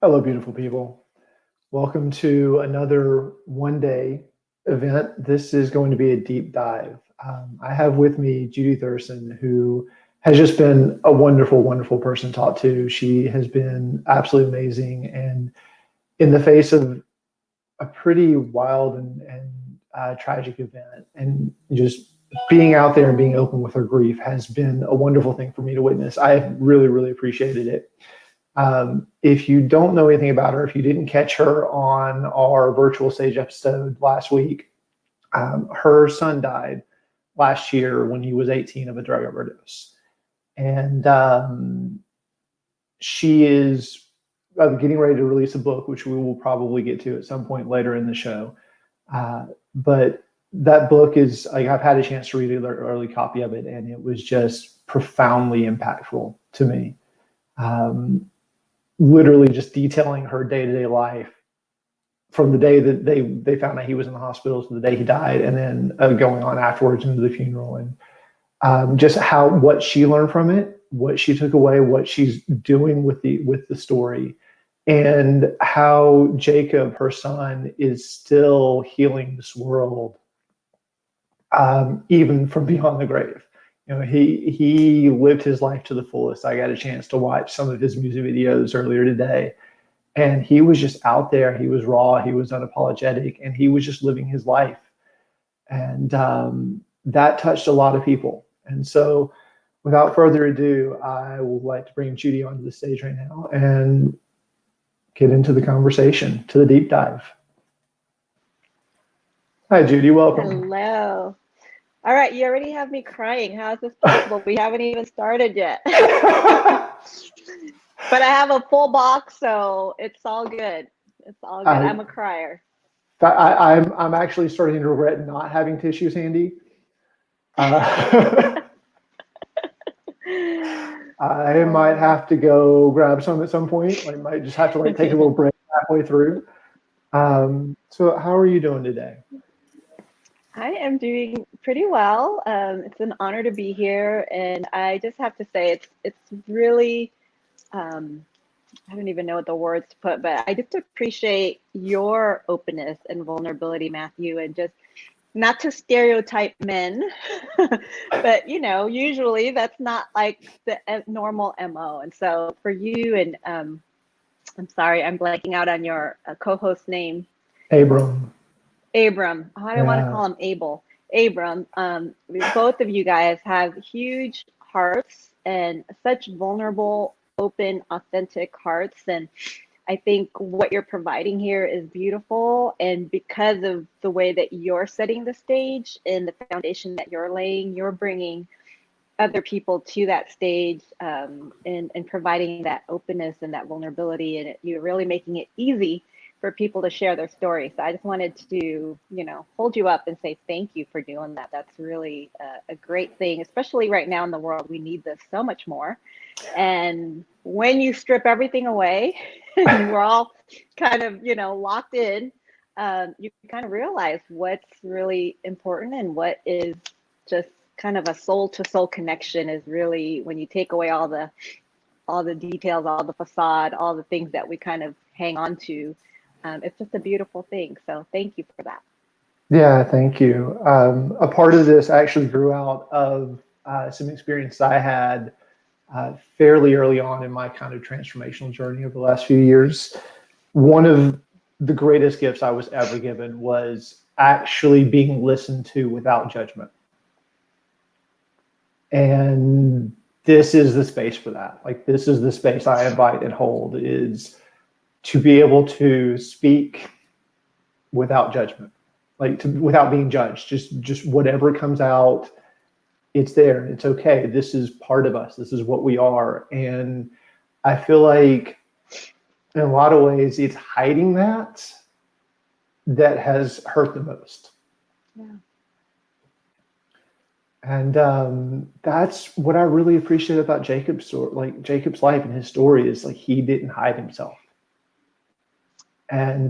Hello, beautiful people. Welcome to another one-day event. This is going to be a deep dive. I have with me Judy Thureson, who has just been a wonderful, wonderful person to talk to. She has been absolutely amazing. And in the face of a pretty wild and tragic event, and just being out there and being open with her grief has been a wonderful thing for me to witness. I really, really appreciated it. If you don't know anything about her, if you didn't catch her on our virtual stage episode last week, her son died last year when he was 18 of a drug overdose. And she is getting ready to release a book, which we will probably get to at some point later in the show. But that book is, like, I've had a chance to read an early copy of it, and it was just profoundly impactful to me. Literally just detailing her day-to-day life from the day that they found out he was in the hospital to the day he died, and then going on afterwards into the funeral, and just what she learned from it, what she took away, what she's doing with the story, and how Jacob, her son, is still healing this world, even from beyond the grave. He lived his life to the fullest. I got a chance to watch some of his music videos earlier today, and he was just out there. He was raw. He was unapologetic, and he was just living his life. And that touched a lot of people. And so, without further ado, I would like to bring Judy onto the stage right now and get into the conversation, to the deep dive. Hi, Judy. Welcome. Hello. All right, you already have me crying. How is this possible? We haven't even started yet. But I have a full box, so it's all good. It's all good. I'm a crier. I'm actually starting to regret not having tissues handy. I might have to go grab some at some point. I might just have to take a little break halfway through. So how are you doing today? I am doing pretty well. It's an honor to be here, and I just have to say it's really I don't even know what the words to put, but I just appreciate your openness and vulnerability, Matthew, and just not to stereotype men, but usually that's not like the normal MO. And so for you, and I'm sorry, I'm blanking out on your co-host name. Abram. I don't want to call him Abel. Abram. Both of you guys have huge hearts and such vulnerable, open, authentic hearts. And I think what you're providing here is beautiful. And because of the way that you're setting the stage and the foundation that you're laying, you're bringing other people to that stage, and providing that openness and that vulnerability. And you're really making it easy for people to share their story. So I just wanted to, hold you up and say thank you for doing that. That's really a great thing, especially right now in the world. We need this so much more. And when you strip everything away and we're all kind of, locked in, you kind of realize what's really important and what is just kind of a soul to soul connection is really when you take away all the details, all the facade, all the things that we kind of hang on to. It's just a beautiful thing. So thank you for that. Yeah, thank you. A part of this actually grew out of some experience I had fairly early on in my kind of transformational journey over the last few years. One of the greatest gifts I was ever given was actually being listened to without judgment. And this is the space for that. This is the space I invite and hold, is to be able to speak without judgment, without being judged. Just whatever comes out, it's there. It's okay. This is part of us. This is what we are. And I feel like in a lot of ways, it's hiding that has hurt the most. Yeah. And that's what I really appreciate about Jacob's story, Jacob's life and his story, is he didn't hide himself. And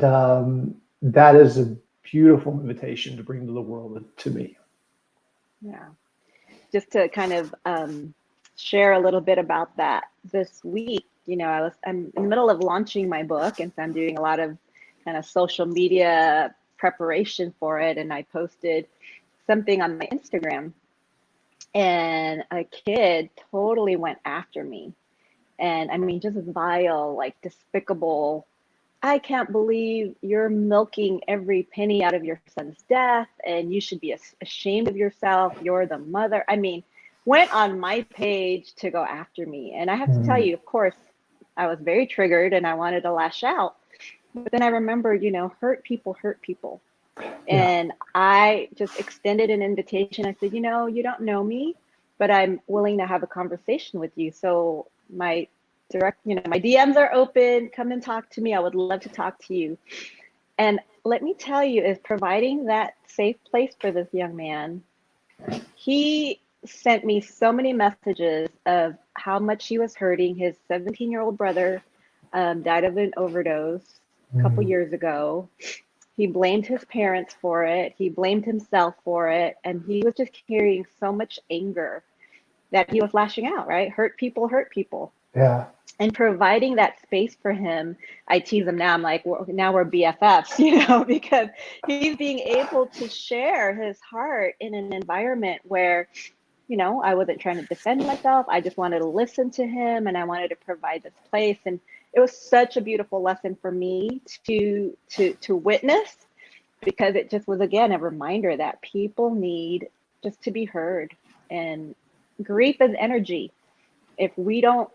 that is a beautiful invitation to bring to the world to me. Yeah. Just to kind of share a little bit about that. This week, I'm in the middle of launching my book, and so I'm doing a lot of kind of social media preparation for it. And I posted something on my Instagram, and a kid totally went after me. And I mean, just vile, like despicable. I can't believe you're milking every penny out of your son's death, and you should be ashamed of yourself. You're the mother. I mean, went on my page to go after me. And I have to tell you, of course, I was very triggered and I wanted to lash out. But then I remember, hurt people hurt people. And I just extended an invitation. I said, you don't know me, but I'm willing to have a conversation with you. So my DMs are open. Come and talk to me. I would love to talk to you. And let me tell you, is providing that safe place for this young man. He sent me so many messages of how much he was hurting. His 17-year-old brother died of an overdose a couple years ago. He blamed his parents for it. He blamed himself for it. And he was just carrying so much anger that he was lashing out, right? Hurt people hurt people. Yeah. And providing that space for him, I tease him now. I'm like, now we're BFFs, because he's being able to share his heart in an environment where, I wasn't trying to defend myself. I just wanted to listen to him, and I wanted to provide this place. And it was such a beautiful lesson for me to witness, because it just was, again, a reminder that people need just to be heard. And grief is energy. If we don't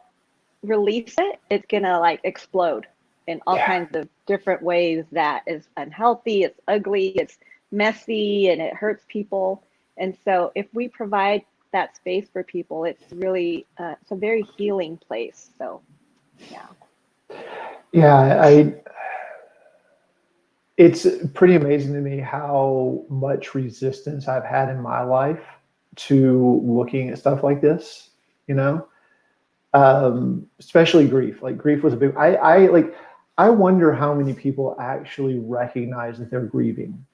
release it, it's gonna like explode in all kinds of different ways that is unhealthy, it's ugly, it's messy, and it hurts people. And so if we provide that space for people, it's really it's a very healing place. So it's pretty amazing to me how much resistance I've had in my life to looking at stuff like this, especially grief. Like grief was a big, I wonder how many people actually recognize that they're grieving.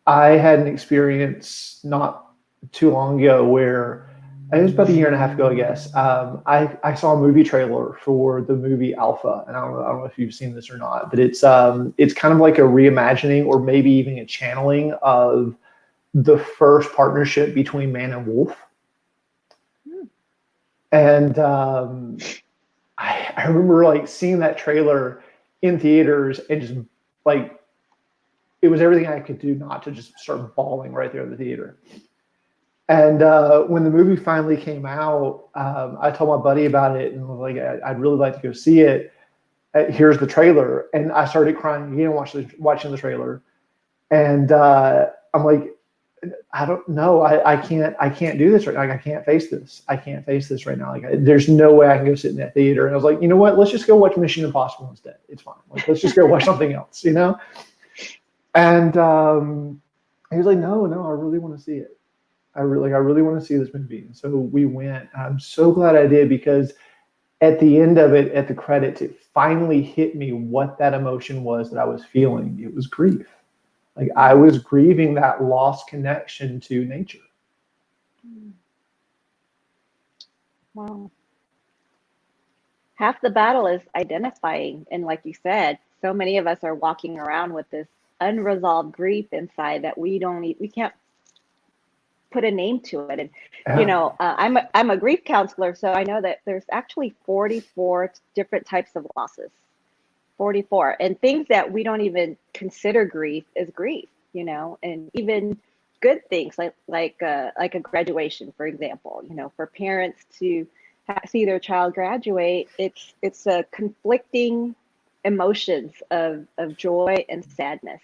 I had an experience not too long ago where it was about a year and a half ago, I guess. I saw a movie trailer for the movie Alpha, and I don't know if you've seen this or not, but it's kind of like a reimagining or maybe even a channeling of the first partnership between man and wolf. And I remember like seeing that trailer in theaters and just like, it was everything I could do not to just start bawling right there in the theater. And when the movie finally came out, I told my buddy about it and was like, I'd really like to go see it. Here's the trailer. And I started crying again watching the trailer. And I'm like, I don't know. I can't do this right now. Like, I can't face this. I can't face this right now. Like, there's no way I can go sit in that theater. And I was like, you know what? Let's just go watch Mission Impossible instead. It's fine. Like, let's just go watch something else, And he was like, no, I really want to see it. I really want to see this movie. And so we went. I'm so glad I did, because at the end of it, at the credits, it finally hit me what that emotion was that I was feeling. It was grief. Like, I was grieving that lost connection to nature. Wow. Half the battle is identifying. And like you said, so many of us are walking around with this unresolved grief inside that we can't put a name to it. And I'm a grief counselor, so I know that there's actually 44 different types of losses. 44, and things that we don't even consider grief is grief, and even good things like a graduation, for example. For parents to see their child graduate, it's a conflicting emotions of joy and sadness,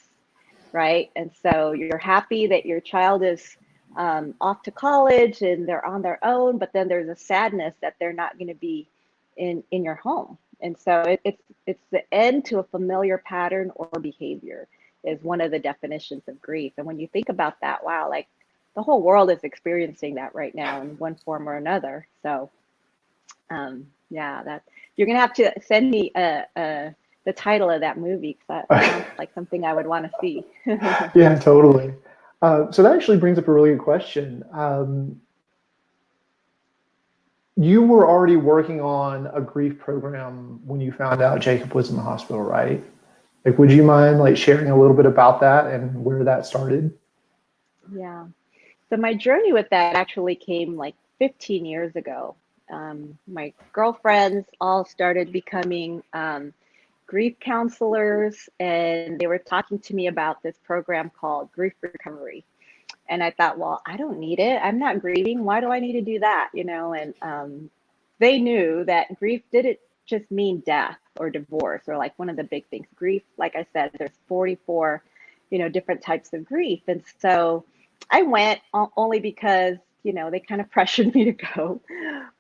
right? And so you're happy that your child is off to college and they're on their own, but then there's a sadness that they're not going to be in your home. And so it's the end to a familiar pattern or behavior is one of the definitions of grief. And when you think about that, wow, like the whole world is experiencing that right now in one form or another. So that you're gonna have to send me the title of that movie, because that sounds like something I would want to see. Yeah, totally. So that actually brings up a really good question. you were already working on a grief program when you found out Jacob was in the hospital, right? Like, would you mind like sharing a little bit about that and where that started? Yeah. So my journey with that actually came like 15 years ago. My girlfriends all started becoming grief counselors, and they were talking to me about this program called Grief Recovery. And I thought, well, I don't need it. I'm not grieving. Why do I need to do that? And they knew that grief didn't just mean death or divorce or like one of the big things. Grief, like I said, there's 44, different types of grief. And so I went only because, they kind of pressured me to go.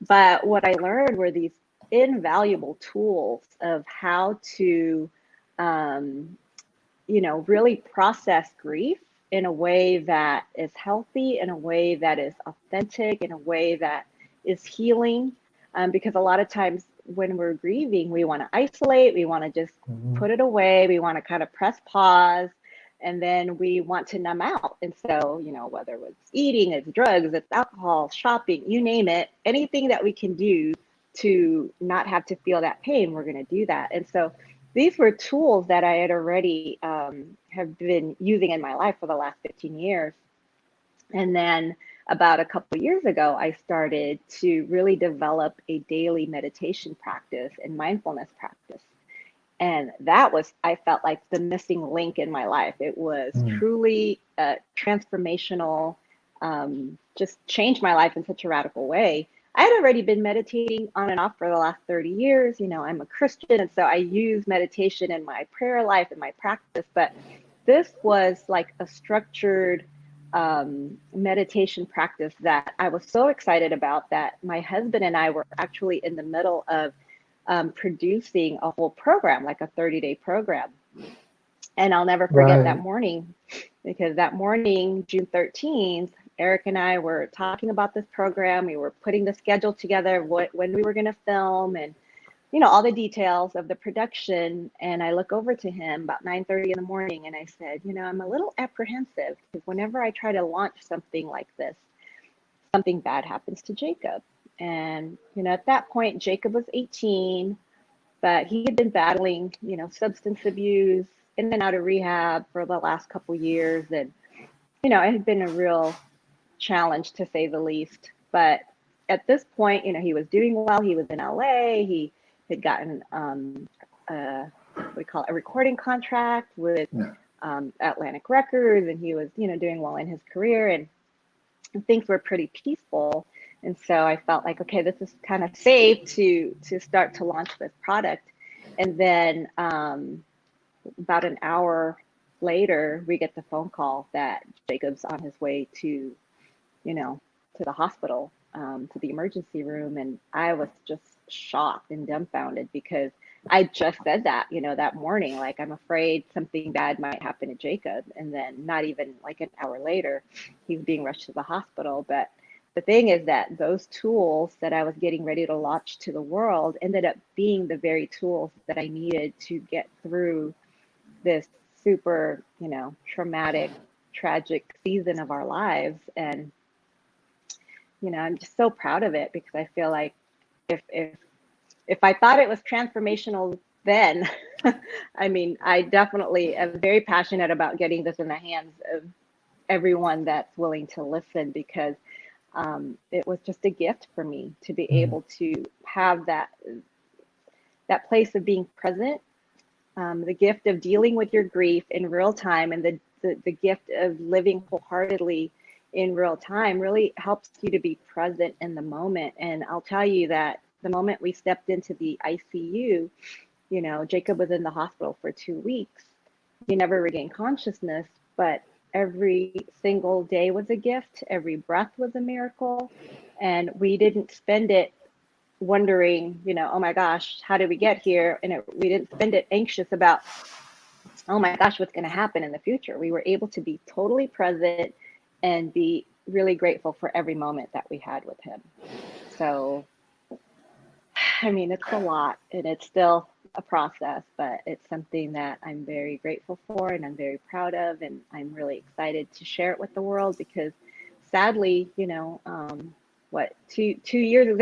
But what I learned were these invaluable tools of how to, um, really process grief in a way that is healthy, in a way that is authentic, in a way that is healing. Because a lot of times when we're grieving, we want to isolate, we want to just Mhm. put it away, we want to kind of press pause, and then we want to numb out. And so, whether it's eating, it's drugs, it's alcohol, shopping, you name it, anything that we can do to not have to feel that pain, we're going to do that. And so these were tools that I had already have been using in my life for the last 15 years. And then about a couple of years ago, I started to really develop a daily meditation practice and mindfulness practice. And that was, I felt like the missing link in my life. It was Mm. truly transformational, just changed my life in such a radical way. I had already been meditating on and off for the last 30 years. I'm a Christian, and so I use meditation in my prayer life and my practice. But this was like a structured meditation practice that I was so excited about that my husband and I were actually in the middle of producing a whole program, like a 30-day program. And I'll never forget that Right. morning, because that morning, June 13th, Eric and I were talking about this program. We were putting the schedule together, when we were going to film, and all the details of the production. And I look over to him about 9:30 in the morning, and I said, I'm a little apprehensive because whenever I try to launch something like this, something bad happens to Jacob. And at that point, Jacob was 18, but he had been battling, substance abuse, in and out of rehab for the last couple years. And, it had been a real challenge to say the least. But at this point, he was doing well. He was in LA. He had gotten what we call a recording contract with Yeah. Atlantic Records, and he was, doing well in his career, and things were pretty peaceful. And so I felt like, okay, this is kind of safe to start to launch this product. And then about an hour later, we get the phone call that Jacob's on his way to, to the hospital, to the emergency room. And I was just shocked and dumbfounded because I just said that, that morning, like, I'm afraid something bad might happen to Jacob. And then not even like an hour later, he's being rushed to the hospital. But the thing is that those tools that I was getting ready to launch to the world ended up being the very tools that I needed to get through this super, traumatic, tragic season of our lives. And, I'm just so proud of it because I feel like if I thought it was transformational then, I mean, I definitely am very passionate about getting this in the hands of everyone that's willing to listen, because it was just a gift for me to be Mm. able to have that place of being present, the gift of dealing with your grief in real time, and the gift of living wholeheartedly in real time really helps you to be present in the moment. And I'll tell you that the moment we stepped into the ICU, Jacob was in the hospital for 2 weeks. He never regained consciousness, but every single day was a gift. Every breath was a miracle. And we didn't spend it wondering, oh my gosh, how did we get here? And we didn't spend it anxious about, oh my gosh, what's going to happen in the future. We were able to be totally present and be really grateful for every moment that we had with him. So, I mean, it's a lot, and it's still a process, but it's something that I'm very grateful for and I'm very proud of. And I'm really excited to share it with the world because sadly, what, 2 years.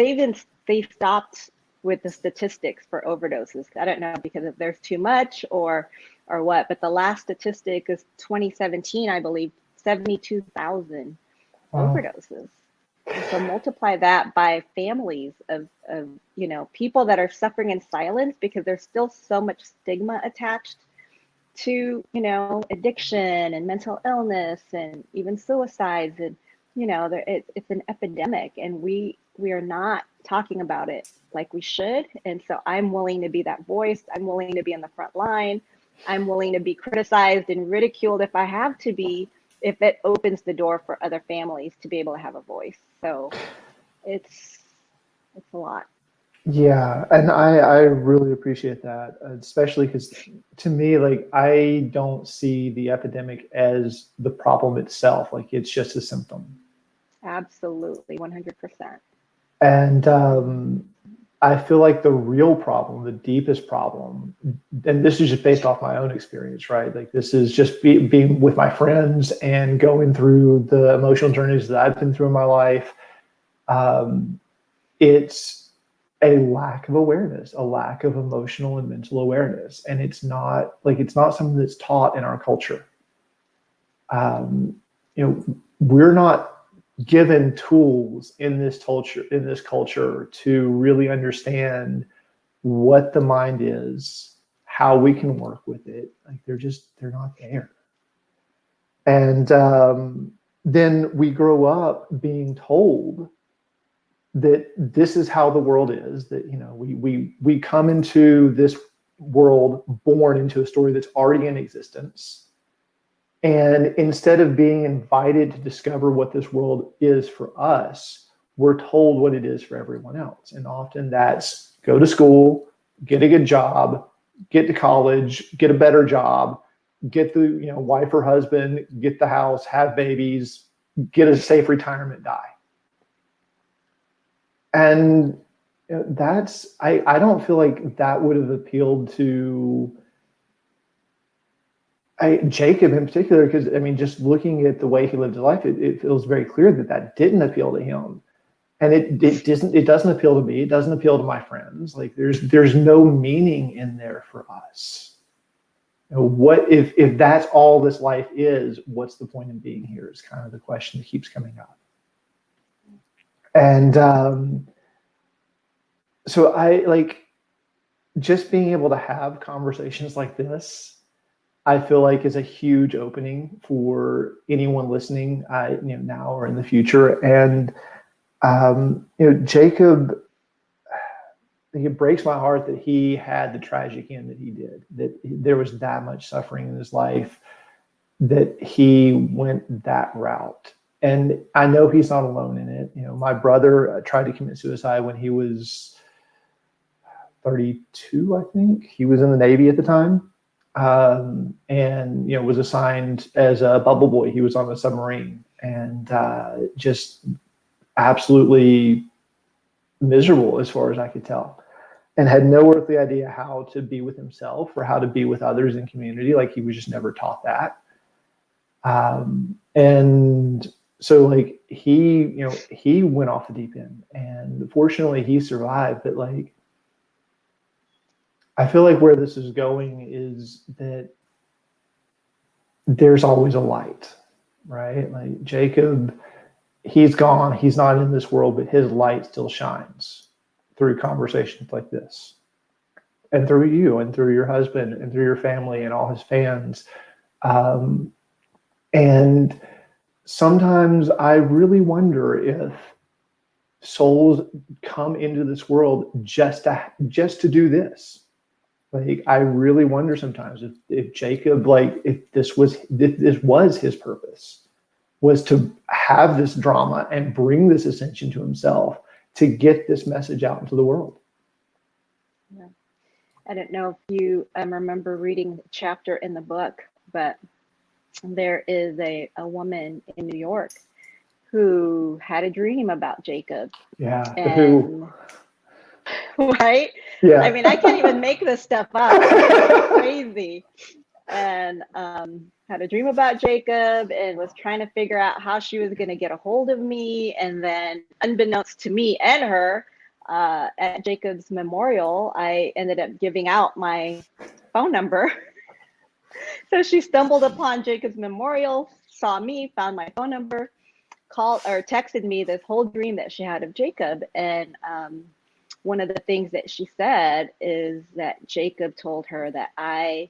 They stopped with the statistics for overdoses. I don't know because if there's too much or what, but the last statistic is 2017, I believe, 72,000 overdoses. So multiply that by families of people that are suffering in silence because there's still so much stigma attached to addiction and mental illness and even suicides, and it's an epidemic, and we are not talking about it like we should. And so I'm willing to be that voice. I'm willing to be in the front line. I'm willing to be criticized and ridiculed if I have to be, if it opens the door for other families to be able to have a voice. So it's a lot. Yeah, and I really appreciate that, especially because to me, like, I don't see the epidemic as the problem itself. Like, it's just a symptom. Absolutely, 100%. And I feel like the real problem, the deepest problem, and this is just based off my own experience, right? Like, this is just being with my friends and going through the emotional journeys that I've been through in my life. It's a lack of awareness, a lack of emotional and mental awareness. And it's not something that's taught in our culture. We're not given tools in this culture to really understand what the mind is, how we can work with it. Like, they're not there. And then we grow up being told that this is how the world is, that we come into this world born into a story that's already in existence. And instead of being invited to discover what this world is for us, we're told what it is for everyone else. And often that's go to school, get a good job, get to college, get a better job, get the wife or husband, get the house, have babies, get a safe retirement, die. And I don't feel like that would have appealed to Jacob in particular, because just looking at the way he lived his life, it feels very clear that didn't appeal to him, and it doesn't appeal to me. It doesn't appeal to my friends. Like, there's no meaning in there for us. What if that's all this life is? What's the point in being here? Is kind of the question that keeps coming up. And so I like just being able to have conversations like this. I feel like is a huge opening for anyone listening, now or in the future. And Jacob, it breaks my heart that he had the tragic end that he did. That there was that much suffering in his life, that he went that route. And I know he's not alone in it. My brother tried to commit suicide when he was 32, I think. He was in the Navy at the time. And was assigned as a bubble boy. He was on a submarine, and just absolutely miserable as far as I could tell, and had no earthly idea how to be with himself or how to be with others in community. Like, he was just never taught that. And so like he went off the deep end, and fortunately he survived. But like, I feel like where this is going is that there's always a light, right? Like Jacob, he's gone, he's not in this world, but his light still shines through conversations like this, and through you, and through your husband, and through your family, and all his fans. And sometimes I really wonder if souls come into this world just to do this. Like, I really wonder sometimes if Jacob, like, if this was his purpose, was to have this drama and bring this ascension to himself to get this message out into the world. Yeah. I don't know if you remember reading the chapter in the book, but there is a woman in New York who had a dream about Jacob. Yeah. And, right? Yeah. I mean, I can't even make this stuff up. It's crazy. and had a dream about Jacob and was trying to figure out how she was going to get a hold of me. And then, unbeknownst to me and her, at Jacob's memorial, I ended up giving out my phone number. So she stumbled upon Jacob's memorial, saw me, found my phone number, called or texted me this whole dream that she had of Jacob. And one of the things that she said is that Jacob told her that I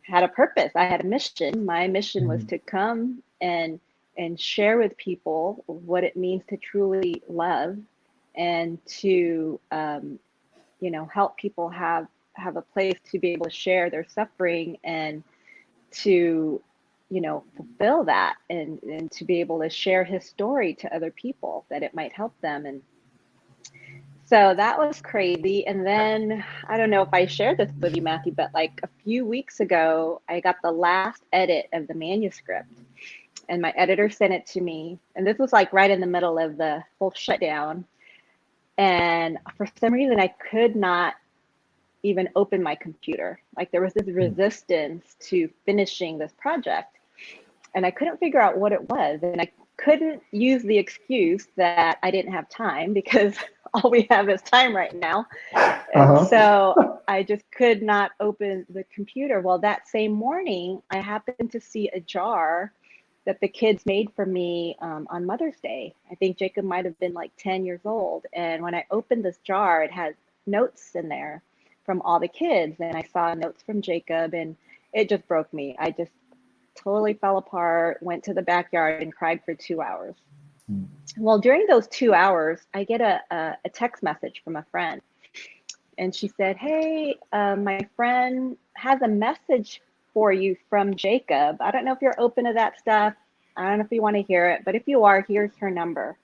had a purpose. I had a mission. My mission was to come and share with people what it means to truly love, and to help people have a place to be able to share their suffering, and to fulfill that, and to be able to share his story to other people, that it might help them. And so that was crazy. And then, I don't know if I shared this with you, Matthew, but like a few weeks ago, I got the last edit of the manuscript, and my editor sent it to me. And this was like right in the middle of the whole shutdown. And for some reason, I could not even open my computer. Like, there was this resistance to finishing this project, and I couldn't figure out what it was. And I couldn't use the excuse that I didn't have time, because all we have is time right now. And so I just could not open the computer. Well, that same morning, I happened to see a jar that the kids made for me on Mother's Day. I think Jacob might have been like 10 years old. And when I opened this jar, it had notes in there from all the kids. And I saw notes from Jacob, and it just broke me. I just totally fell apart, went to the backyard and cried for 2 hours. Well, during those 2 hours, I get a text message from a friend. And she said, "Hey, my friend has a message for you from Jacob. I don't know if you're open to that stuff. I don't know if you want to hear it, but if you are, here's her number."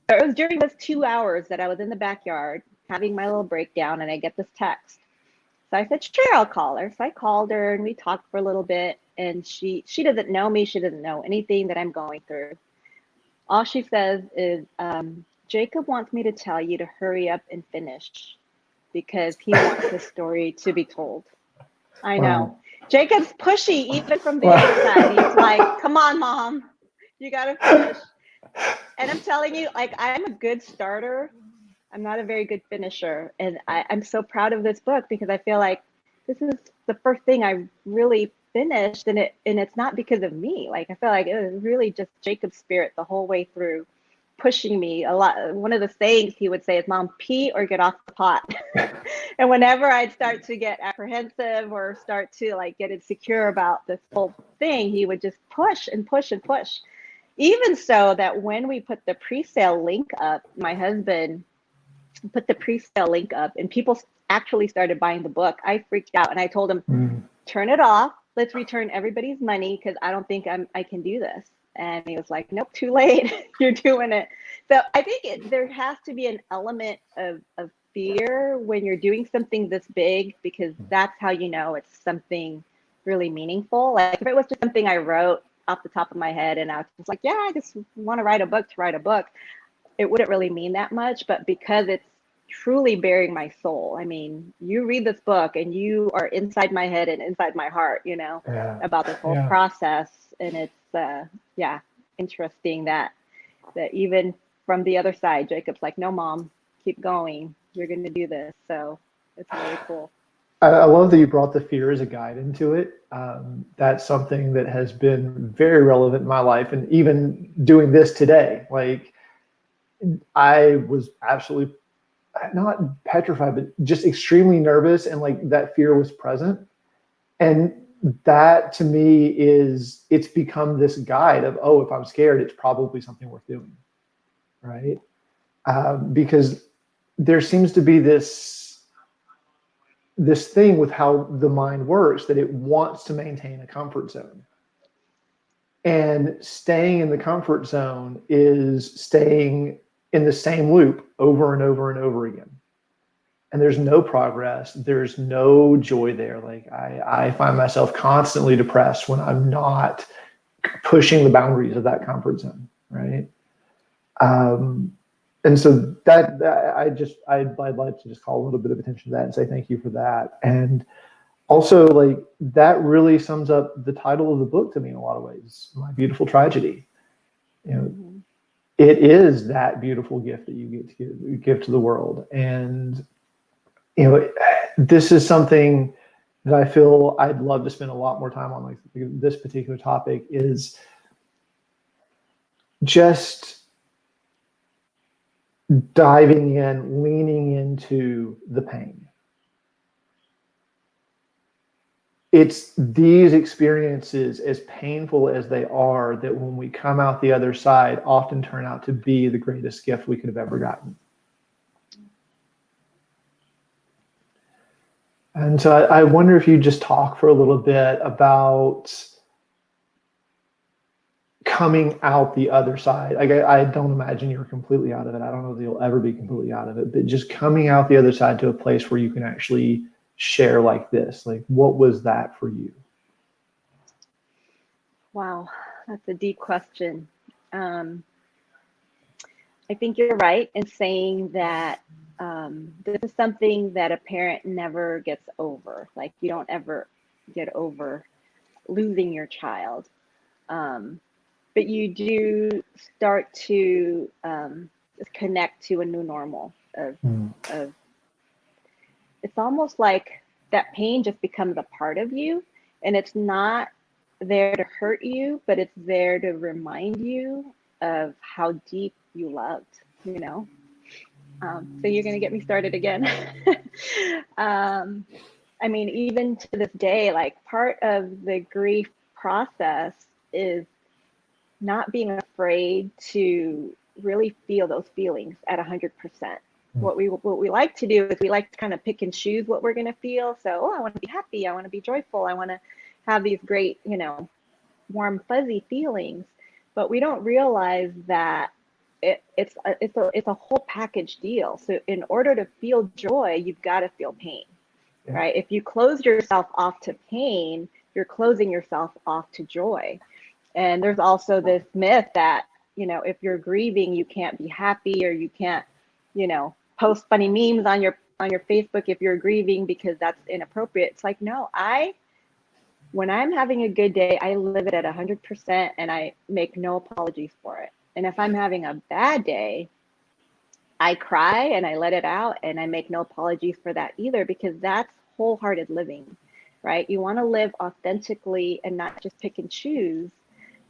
So it was during those 2 hours that I was in the backyard having my little breakdown, and I get this text. So I said, "Sure, I'll call her." So I called her, and we talked for a little bit. And she doesn't know me. She doesn't know anything that I'm going through. All she says is, "Jacob wants me to tell you to hurry up and finish, because he wants the story to be told." I know. Jacob's pushy, even from the other side. He's like, "Come on, Mom, you got to finish." And I'm telling you, like, I'm a good starter. I'm not a very good finisher. And I'm so proud of this book, because I feel like this is the first thing I really finished, and it's not because of me. Like, I feel like it was really just Jacob's spirit the whole way through, pushing me a lot. One of the sayings he would say is, "Mom, pee or get off the pot." And whenever I'd start to get apprehensive or start to like get insecure about this whole thing, he would just push and push and push. Even so that when we put the pre-sale link up, my husband put the pre-sale link up, and people actually started buying the book, I freaked out, and I told him, "Turn it off. Let's return everybody's money, because I don't think I can do this." And he was like, "Nope, too late. You're doing it." So I think there has to be an element of fear when you're doing something this big, because that's how you know it's something really meaningful. Like, if it was just something I wrote off the top of my head and I was just like, "Yeah, I just want to write a book to write a book," it wouldn't really mean that much. But because it's truly bearing my soul, I mean, you read this book and you are inside my head and inside my heart, about this whole process. And it's interesting that even from the other side, Jacob's like, "No, Mom, keep going. You're going to do this." So it's really cool. I love that you brought the fear as a guide into it. That's something that has been very relevant in my life, and even doing this today. Like, I was absolutely not petrified, but just extremely nervous, and like that fear was present. And that to me it's become this guide of, oh, if I'm scared, it's probably something worth doing, right? Because there seems to be this thing with how the mind works, that it wants to maintain a comfort zone. And staying in the comfort zone is staying in the same loop over and over and over again. And there's no progress. There's no joy there. Like, I find myself constantly depressed when I'm not pushing the boundaries of that comfort zone, right? And so I'd like to just call a little bit of attention to that and say thank you for that. And also, like, that really sums up the title of the book to me in a lot of ways, My Beautiful Tragedy. You know, Mhm. it is that beautiful gift that you get to give to the world. And, you know, this is something that I feel I'd love to spend a lot more time on. Like, this particular topic is just diving in, leaning into the pain. It's these experiences, as painful as they are, that when we come out the other side, often turn out to be the greatest gift we could have ever gotten. And so I wonder if you just talk for a little bit about coming out the other side. I don't imagine you're completely out of it. I don't know that you'll ever be completely out of it, but just coming out the other side to a place where you can actually share like this. Like, what was that for you? Wow, that's a deep question. Um, I think you're right in saying that this is something that a parent never gets over. Like, you don't ever get over losing your child. Um, but you do start to connect to a new normal Mm. of it's almost like that pain just becomes a part of you, and it's not there to hurt you, but it's there to remind you of how deep you loved, you know. So you're going to get me started again. um, I mean, even to this day, like, part of the grief process is not being afraid to really feel those feelings at 100%. Mm. What we like to do is we like to kind of pick and choose what we're going to feel. So, oh, I want to be happy, I want to be joyful, I want to have these great, warm fuzzy feelings, but we don't realize that it's a whole package deal. So in order to feel joy, you've got to feel pain, Yeah. right? If you close yourself off to pain, you're closing yourself off to joy. And there's also this myth that, if you're grieving, you can't be happy, or you can't, post funny memes on your Facebook if you're grieving, because that's inappropriate. It's like, no, when I'm having a good day, I live it at 100% and I make no apologies for it. And if I'm having a bad day, I cry and I let it out, and I make no apologies for that either, because that's wholehearted living, right? You want to live authentically and not just pick and choose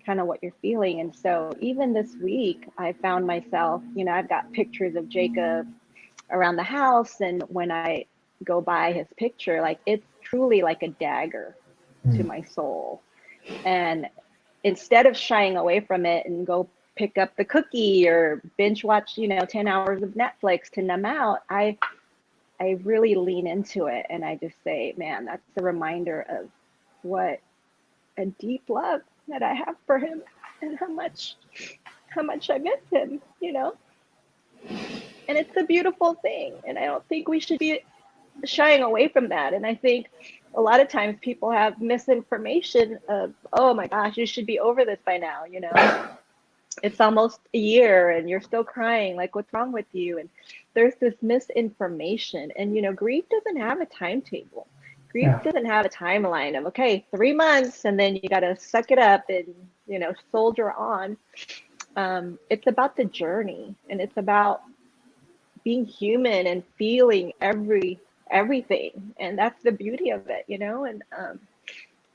kind of what you're feeling. And so even this week, I found myself, I've got pictures of Jacob around the house. And when I go by his picture, like, it's truly like a dagger to Mm. my soul. And instead of shying away from it and go pick up the cookie or binge watch, 10 hours of Netflix to numb out, I really lean into it, and I just say, man, that's a reminder of what a deep love that I have for him, and how much I miss him. And it's a beautiful thing. And I don't think we should be shying away from that. And I think a lot of times people have misinformation of, oh my gosh, you should be over this by now. It's almost a year and you're still crying. Like, what's wrong with you? And there's this misinformation. And, grief doesn't have a timetable. Grief Yeah. doesn't have a timeline of, okay, 3 months, and then you got to suck it up and, soldier on. It's about the journey, and it's about being human and feeling everything. And that's the beauty of it. And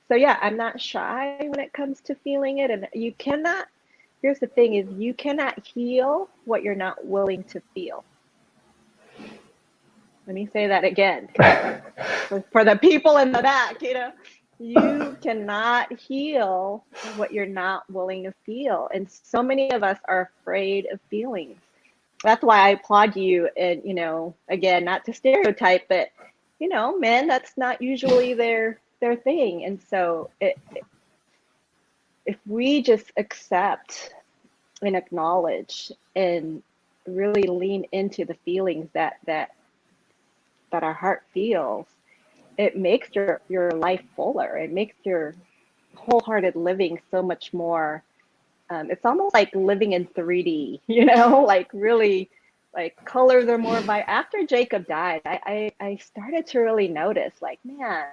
so, yeah, I'm not shy when it comes to feeling it. And here's the thing, is you cannot heal what you're not willing to feel. Let me say that again, for the people in the back, you cannot heal what you're not willing to feel. And so many of us are afraid of feelings. That's why I applaud you. And, again, not to stereotype, but, men, that's not usually their thing. And so if we just accept and acknowledge and really lean into the feelings that our heart feels, it makes your life fuller. It makes your wholehearted living so much more. It's almost like living in 3D, like, really, like, colors are more after Jacob died, I started to really notice, like, man,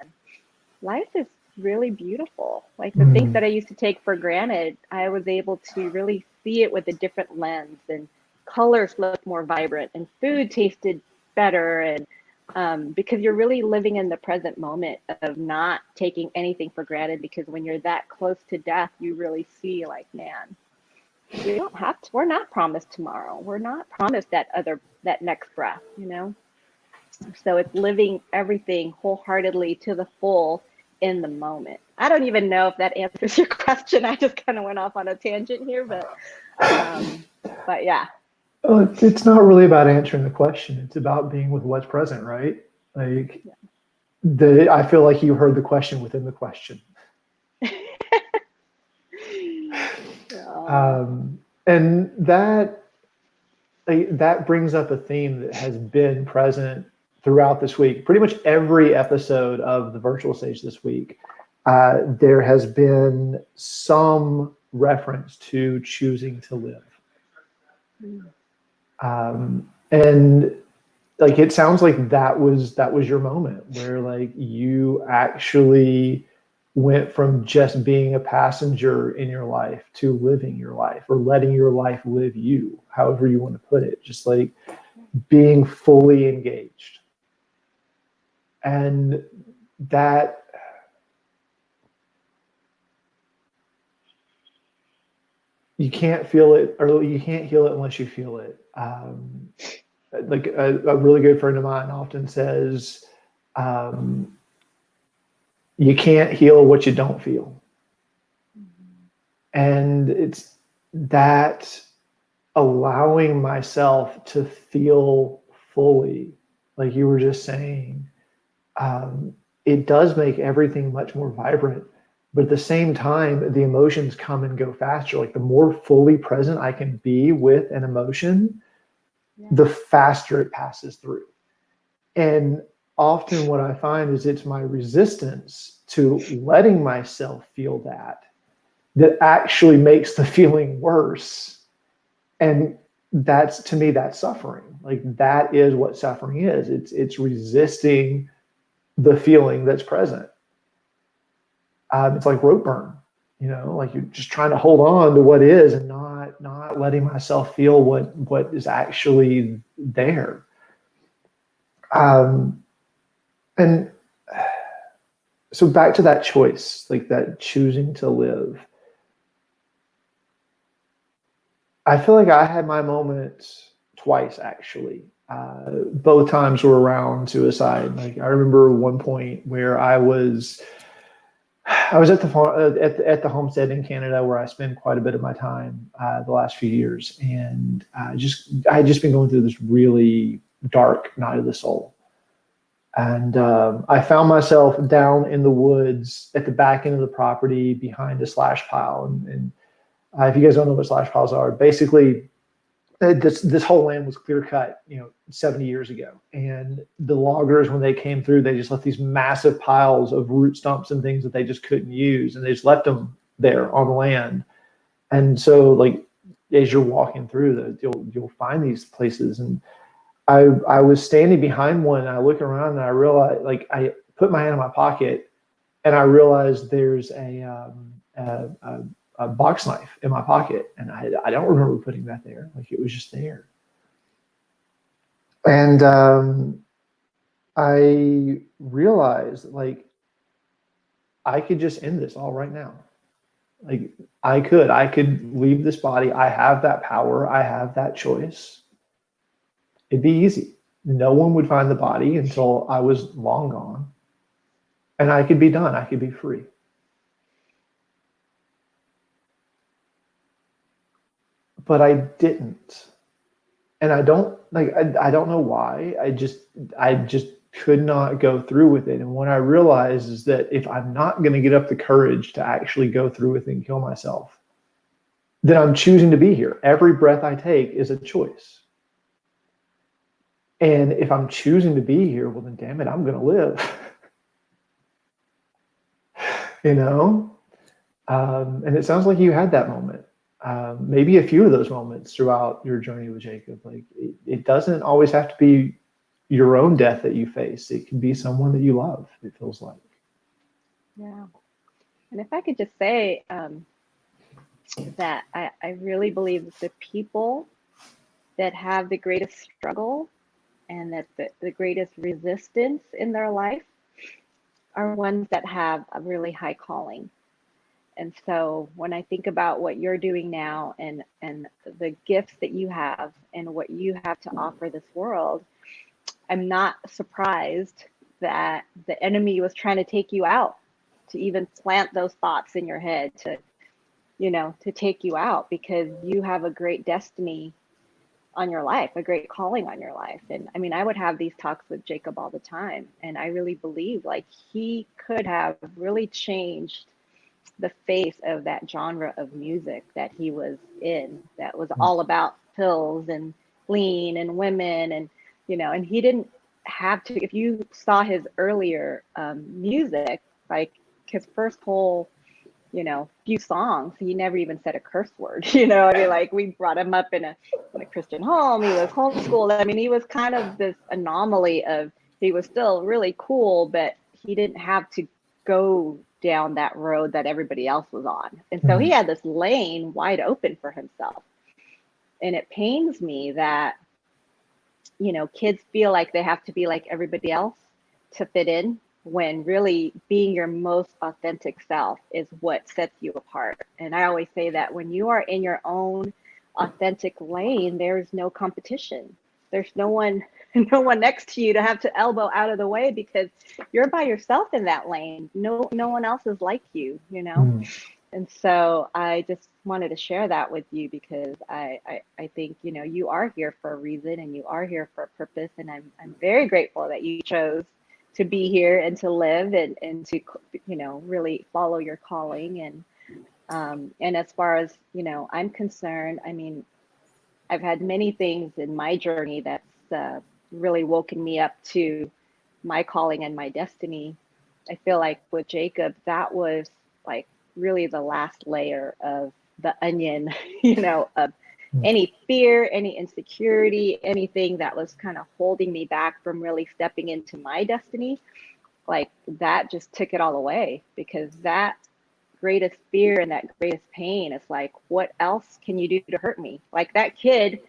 life is really beautiful. Like the things Mm, that I used to take for granted, I was able to really see it with a different lens, and colors looked more vibrant, and food tasted better. And because you're really living in the present moment of not taking anything for granted, because when you're that close to death, you really see like, man, we don't have to, we're not promised tomorrow. We're not promised that next breath, you know? So it's living everything wholeheartedly to the full in the moment. I don't even know if that answers your question. I just kind of went off on a tangent here, but yeah. well, it's not really about answering the question. It's about being with what's present, right? Like I feel like you heard the question within the question. Oh, And that brings up a theme that has been present throughout this week. Pretty much every episode of the virtual stage this week, there has been some reference to choosing to live. And like it sounds like that was your moment where like you actually went from just being a passenger in your life to living your life, or letting your life live you, however you want to put it, just like being fully engaged. And that you can't feel it, or you can't heal it unless you feel it. Like a really good friend of mine often says, um, you can't heal what you don't feel. And it's that allowing myself to feel fully, like you were just saying, um, it does make everything much more vibrant. But at the same time, the emotions come and go faster. Like the more fully present I can be with an emotion, yeah. the faster it passes through. And often what I find is it's my resistance to letting myself feel that actually makes the feeling worse. And that's, to me, that's suffering. Like that is what suffering is. It's resisting the feeling that's present. It's like rope burn, like you're just trying to hold on to what is and not letting myself feel what is actually there. Um, and so back to that choice, like that choosing to live. I feel like I had my moments twice actually. Both times were around suicide. Like I remember one point where I was at the farm, at the homestead in Canada where I spend quite a bit of my time the last few years, and I had just been going through this really dark night of the soul, and I found myself down in the woods at the back end of the property behind a slash pile, and if you guys don't know what slash piles are, basically this whole land was clear cut, 70 years ago. And the loggers, when they came through, they just left these massive piles of root stumps and things that they just couldn't use. And they just left them there on the land. And so like, as you're walking through you'll find these places. And I was standing behind one and I look around and I realized, like, I put my hand in my pocket and I realized there's a box knife in my pocket, and I don't remember putting that there. Like it was just there. And I realized like I could just end this all right now. Like I could leave this body. I have that power. I have that choice. It'd be easy. No one would find the body until I was long gone, and I could be done. I could be free. But I didn't. And I don't like I don't know why. I just could not go through with it. And what I realized is that if I'm not going to get up the courage to actually go through with it and kill myself, then I'm choosing to be here. Every breath I take is a choice. And if I'm choosing to be here, well then damn it, I'm going to live. you know? And it sounds like you had that moment. Maybe a few of those moments throughout your journey with Jacob. Like it doesn't always have to be your own death that you face. It can be someone that you love, it feels like. Yeah. And if I could just say that I really believe that the people that have the greatest struggle and that the greatest resistance in their life are ones that have a really high calling. And so when I think about what you're doing now and the gifts that you have and what you have to offer this world, I'm not surprised that the enemy was trying to take you out, to even plant those thoughts in your head, to, to take you out, because you have a great destiny on your life, a great calling on your life. And I mean, I would have these talks with Jacob all the time. And I really believe like he could have really changed the face of that genre of music that he was in, that was all about pills and lean and women. And, and he didn't have to, if you saw his earlier music, like his first whole, few songs, he never even said a curse word. I mean, like we brought him up in a Christian home. He was homeschooled. I mean, he was kind of this anomaly of, he was still really cool, but he didn't have to go down that road that everybody else was on. And so he had this lane wide open for himself. And it pains me that, kids feel like they have to be like everybody else to fit in, when really being your most authentic self is what sets you apart. And I always say that when you are in your own authentic lane, there's no competition. There's no one next to you to have to elbow out of the way, because you're by yourself in that lane. No one else is like you, And so I just wanted to share that with you, because I think, you are here for a reason and you are here for a purpose. And I'm very grateful that you chose to be here and to live and to, really follow your calling. And as far as, I'm concerned, I mean, I've had many things in my journey that's really woken me up to my calling and my destiny. I feel like with Jacob, that was like really the last layer of the onion, of any fear, any insecurity, anything that was kind of holding me back from really stepping into my destiny. Like that just took it all away, because that greatest fear and that greatest pain is like, what else can you do to hurt me? Like that kid,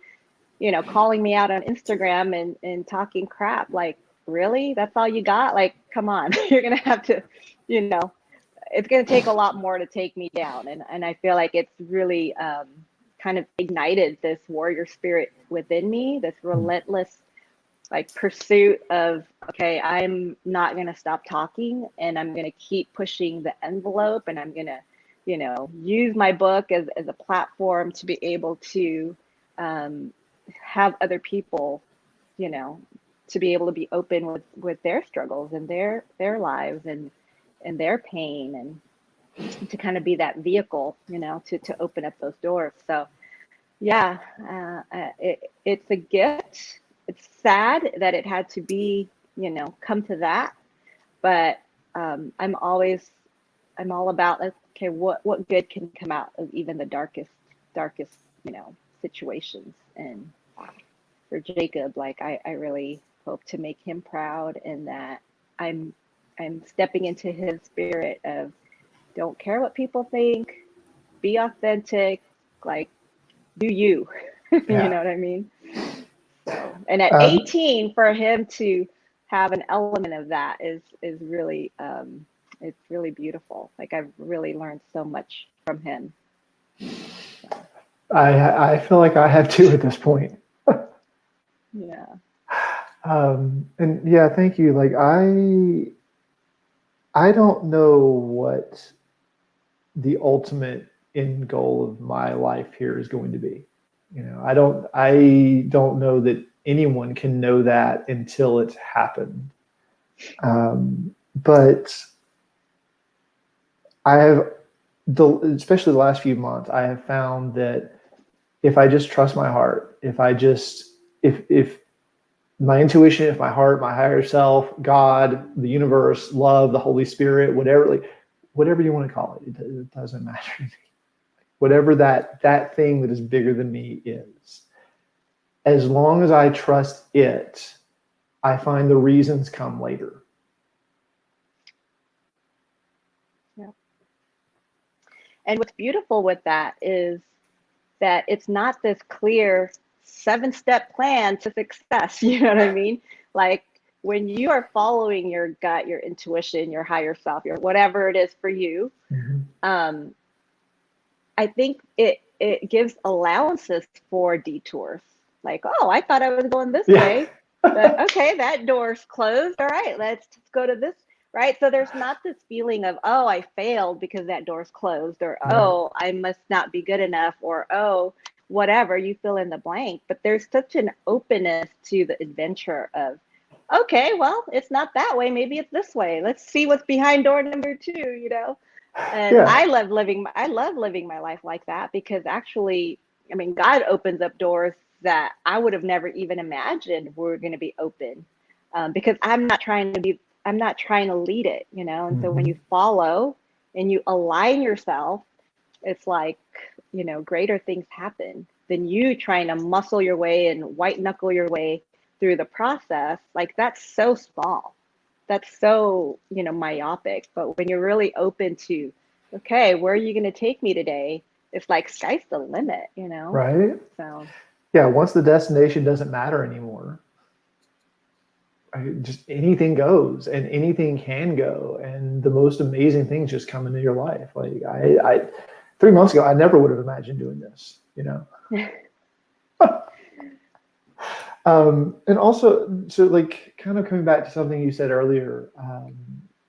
calling me out on Instagram and talking crap. Like, really? That's all you got? Like, come on, you're going to have to, it's going to take a lot more to take me down. And I feel like it's really kind of ignited this warrior spirit within me, this relentless like pursuit of, okay, I'm not going to stop talking, and I'm going to keep pushing the envelope, and I'm going to, use my book as a platform to be able to have other people, to be able to be open with their struggles and their lives and their pain, and to kind of be that vehicle, to open up those doors. So yeah, it's a gift. It's sad that it had to be, come to that, but I'm all about, okay, what good can come out of even the darkest, situations. And for Jacob, like I really hope to make him proud, and that I'm stepping into his spirit of, don't care what people think, be authentic, like do you, you know what I mean? So, and at 18, for him to have an element of that is really, it's really beautiful. Like I've really learned so much from him. I feel like I have too at this point. Yeah. And yeah, thank you. Like I don't know what the ultimate end goal of my life here is going to be. I don't know that anyone can know that until it's happened. But I have, especially the last few months, I have found that if I just trust my heart, if my intuition, if my heart, my higher self, God, the universe, love, the Holy Spirit, whatever you want to call it, it doesn't matter to me. Whatever that thing that is bigger than me is, as long as I trust it, I find the reasons come later. And what's beautiful with that is that it's not this clear 7-step plan to success. You know what I mean? Like when you are following your gut, your intuition, your higher self, your whatever it is for you, Mm-hmm. I think it gives allowances for detours. Like, oh, I thought I was going this Yeah. way, but okay, that door's closed. All right, let's go to this. Right. So there's not this feeling of, oh, I failed because that door's closed, or Right. oh, I must not be good enough, or oh, whatever, you fill in the blank. But there's such an openness to the adventure of, okay, well, it's not that way. Maybe it's this way. Let's see what's behind door number 2, you know? And Yeah. I love living my life like that, because actually, I mean, God opens up doors that I would have never even imagined were going to be open, because I'm not trying to lead it, you know? And so when Mm-hmm. you follow and you align yourself, it's like, you know, greater things happen than you trying to muscle your way and white knuckle your way through the process. Like that's so small. That's so, you know, myopic. But when you're really open to, okay, where are you going to take me today? It's like sky's the limit, you know? Right. So, Yeah. Once the destination doesn't matter anymore, just anything goes and anything can go, and the most amazing things just come into your life. Like I 3 months ago, I never would have imagined doing this, you know? And also, so like kind of coming back to something you said earlier,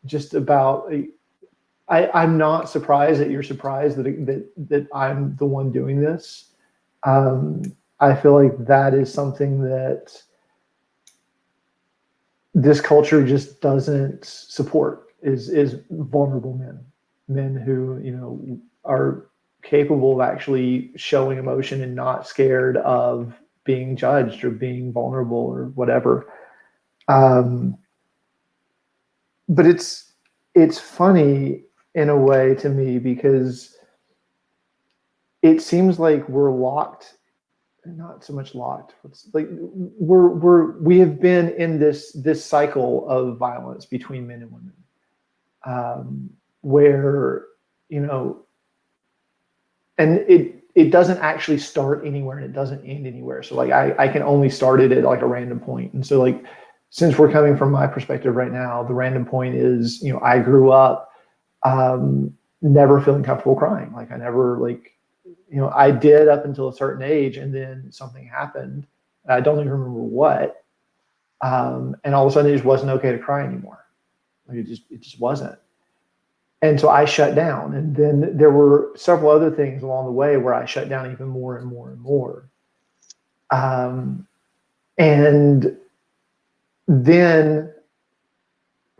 just about, I'm not surprised that you're surprised that I'm the one doing this. Um, I feel like that is something that this culture just doesn't support, is vulnerable men who, you know, are capable of actually showing emotion and not scared of being judged or being vulnerable or whatever. um, but it's funny in a way to me, because it seems like we're locked, not so much locked. It's like we have been in this cycle of violence between men and women, where, you know, and it doesn't actually start anywhere and it doesn't end anywhere. So like I can only start it at like a random point. And so like, since we're coming from my perspective right now, the random point is, you know, I grew up never feeling comfortable crying. Like I never, like, you know, I did up until a certain age, and then something happened. I don't even remember what. And all of a sudden it just wasn't okay to cry anymore. Like it just wasn't. And so I shut down. And then there were several other things along the way where I shut down even more and more and more. Um, and then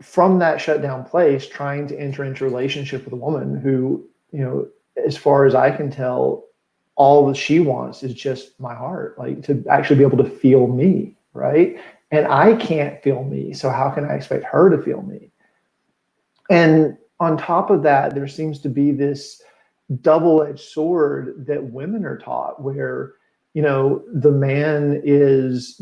from that shutdown place, trying to enter into a relationship with a woman who, you know, as far as I can tell, all that she wants is just my heart, like to actually be able to feel me, right? And I can't feel me. So how can I expect her to feel me? And on top of that, there seems to be this double-edged sword that women are taught, where, you know, the man is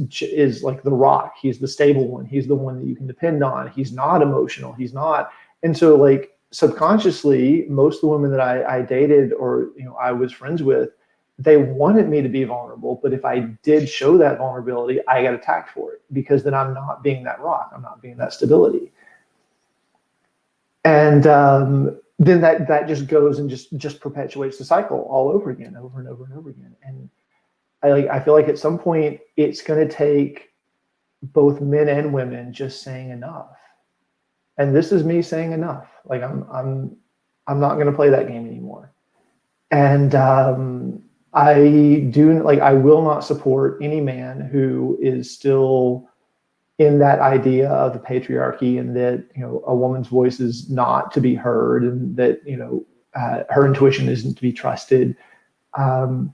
like the rock. He's the stable one. He's the one that you can depend on. He's not emotional. He's not. And so like subconsciously, most of the women that I dated, or, you know, I was friends with, they wanted me to be vulnerable. But if I did show that vulnerability, I got attacked for it, because then I'm not being that rock. I'm not being that stability. And then that just goes and just perpetuates the cycle all over again, over and over and over again. And I feel like at some point it's going to take both men and women just saying enough. And this is me saying enough. Like I'm not going to play that game anymore. And I will not support any man who is still in that idea of the patriarchy, and that, you know, a woman's voice is not to be heard, and that, you know, her intuition isn't to be trusted. um,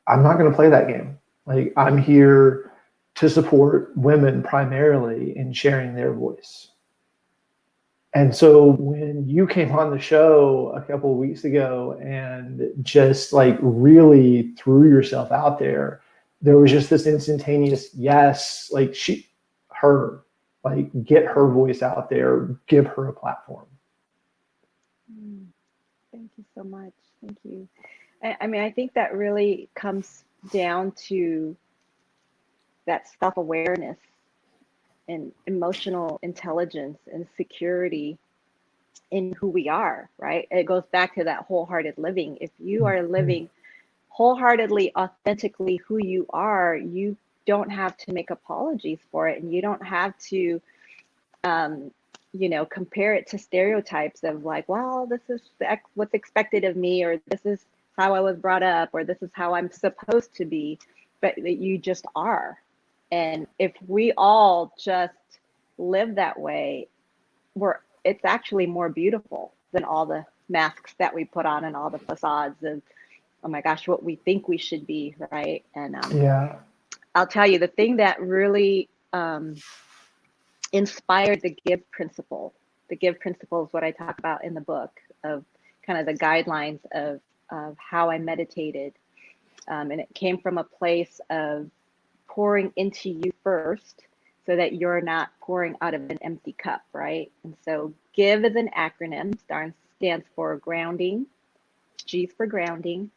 I'm not going to play that game. Like I'm here to support women primarily in sharing their voice. And so when you came on the show a couple of weeks ago and just like really threw yourself out there was just this instantaneous yes, like her, like get her voice out there, give her a platform. thank you so much. Thank you. I mean, I think that really comes down to that self-awareness and emotional intelligence and security in who we are, right? It goes back to that wholehearted living. If you are living wholeheartedly, authentically who you are, you don't have to make apologies for it, and you don't have to compare it to stereotypes of like, well, this is what's expected of me, or this is how I was brought up, or this is how I'm supposed to be, but that you just are. And if we all just live that way, it's actually more beautiful than all the masks that we put on and all the facades of, oh my gosh, what we think we should be, right? And Yeah. I'll tell you, the thing that really inspired the give principle. The give principle is what I talk about in the book, of kind of the guidelines of how I meditated. And it came from a place of pouring into you first so that you're not pouring out of an empty cup, right? And so give is an acronym, stands for grounding, G is for grounding,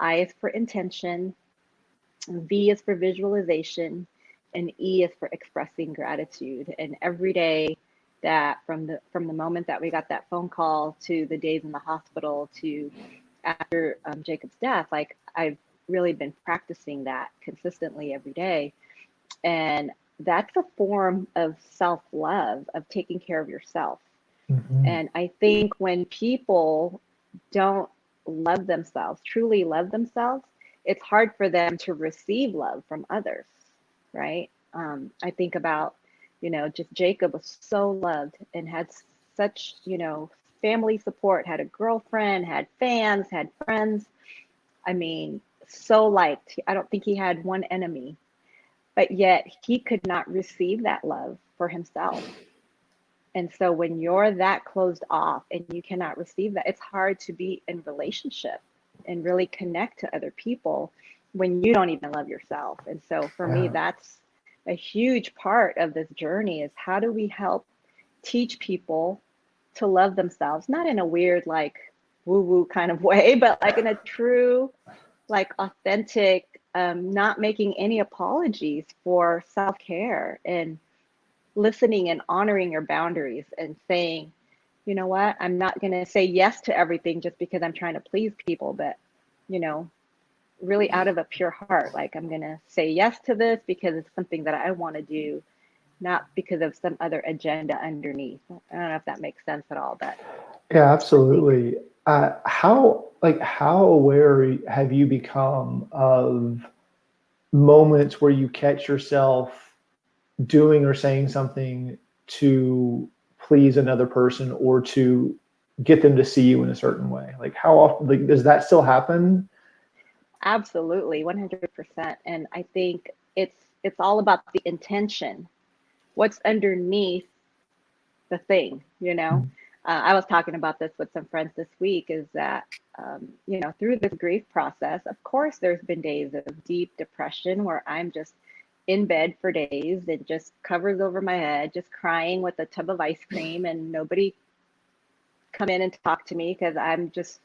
I is for intention, V is for visualization, and E is for expressing gratitude. And every day that from the moment that we got that phone call to the days in the hospital to after Jacob's death, like I've really been practicing that consistently every day. And that's a form of self-love, of taking care of yourself. And I think when people don't love themselves, truly love themselves, it's hard for them to receive love from others, right? I think about, just Jacob was so loved and had such, family support, had a girlfriend, had fans, had friends. I mean, so liked. I don't think he had one enemy, but yet he could not receive that love for himself. And so when you're that closed off and you cannot receive that, it's hard to be in relationship and really connect to other people when you don't even love yourself. And so for me, that's a huge part of this journey, is how do we help teach people to love themselves, not in a weird, like woo-woo kind of way, but like in a true, like authentic, not making any apologies for self-care and listening and honoring your boundaries and saying, you know what, I'm not going to say yes to everything just because I'm trying to please people, but, really out of a pure heart, like I'm going to say yes to this because it's something that I want to do, not because of some other agenda underneath. I don't know if that makes sense at all, but Yeah, absolutely. How aware have you become of moments where you catch yourself doing or saying something to please another person or to get them to see you in a certain way? Like how often, like, does that still happen? absolutely 100%. And I think it's all about the intention, what's underneath the thing. I was talking about this with some friends this week, is that through this grief process, of course there's been days of deep depression where I'm just in bed for days and just covers over my head, just crying with a tub of ice cream, and nobody come in and talk to me because I just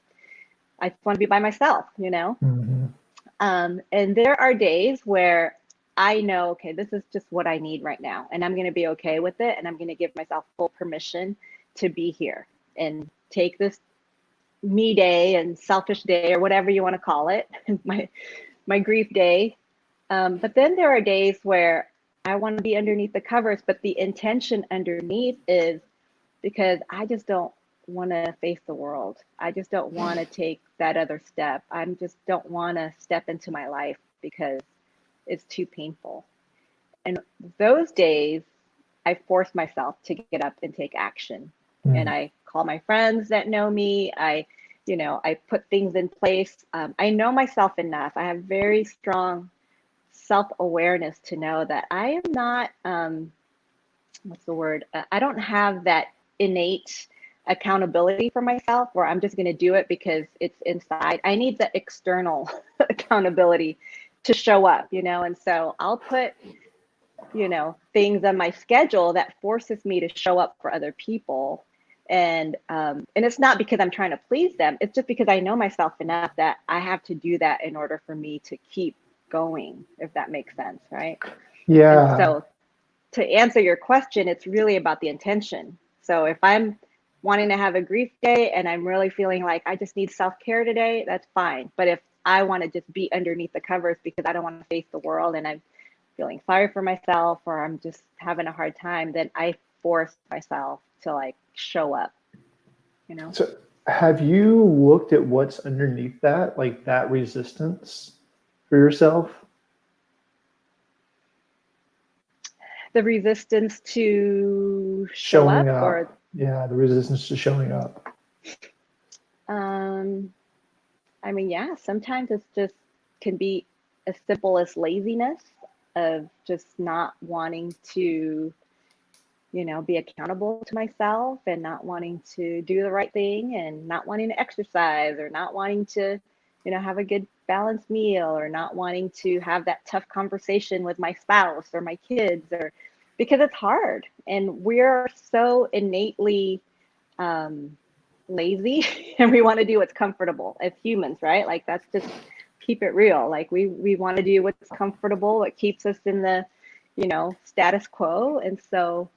want to be by myself. And there are days where I know, okay, this is just what I need right now, and I'm going to be okay with it, and I'm going to give myself full permission to be here and take this me day and selfish day, or whatever you want to call it, my grief day. But then there are days where I want to be underneath the covers, but the intention underneath is because I just don't want to face the world. I just don't want to take that other step. I just don't want to step into my life because it's too painful. And those days, I force myself to get up and take action. And I call my friends that know me. I put things in place. I know myself enough. I have very strong self-awareness to know that I am not, what's the word? I don't have that innate accountability for myself where I'm just going to do it because it's inside. I need the external accountability to show up, and so I'll put, things on my schedule that forces me to show up for other people. And it's not because I'm trying to please them. It's just because I know myself enough that I have to do that in order for me to keep going, if that makes sense, right? Yeah. And so to answer your question, it's really about the intention. So if I'm wanting to have a grief day and I'm really feeling like I just need self-care today, that's fine. But if I want to just be underneath the covers because I don't want to face the world and I'm feeling sorry for myself or I'm just having a hard time, then I force myself to like show up, you know? So have you looked at what's underneath that, like that resistance for yourself? The resistance to show Showing up, or up. Yeah, the resistance to showing up. I mean, yeah, sometimes it's just can be as simple as laziness of just not wanting to, you know, be accountable to myself and not wanting to do the right thing and not wanting to exercise or not wanting to, you know, have a good balanced meal or not wanting to have that tough conversation with my spouse or my kids, or because it's hard and we're so innately lazy and we want to do what's comfortable as humans, right? Like that's just keep it real. Like we want to do what's comfortable, what keeps us in the, you know, status quo. And so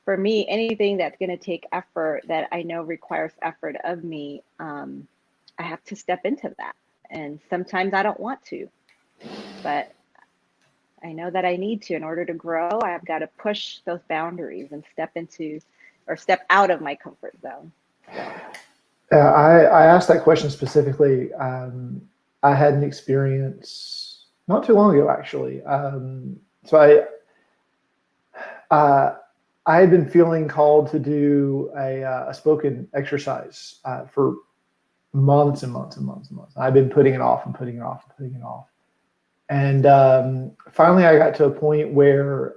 for me, anything that's going to take effort that I know requires effort of me, I have to step into that. And sometimes I don't want to, but I know that I need to in order to grow. I've got to push those boundaries and step into or step out of my comfort zone. I asked that question specifically. I had an experience not too long ago, actually. So I had been feeling called to do a spoken exercise for months and months and months and months. I've been putting it off and putting it off and putting it off. And finally, I got to a point where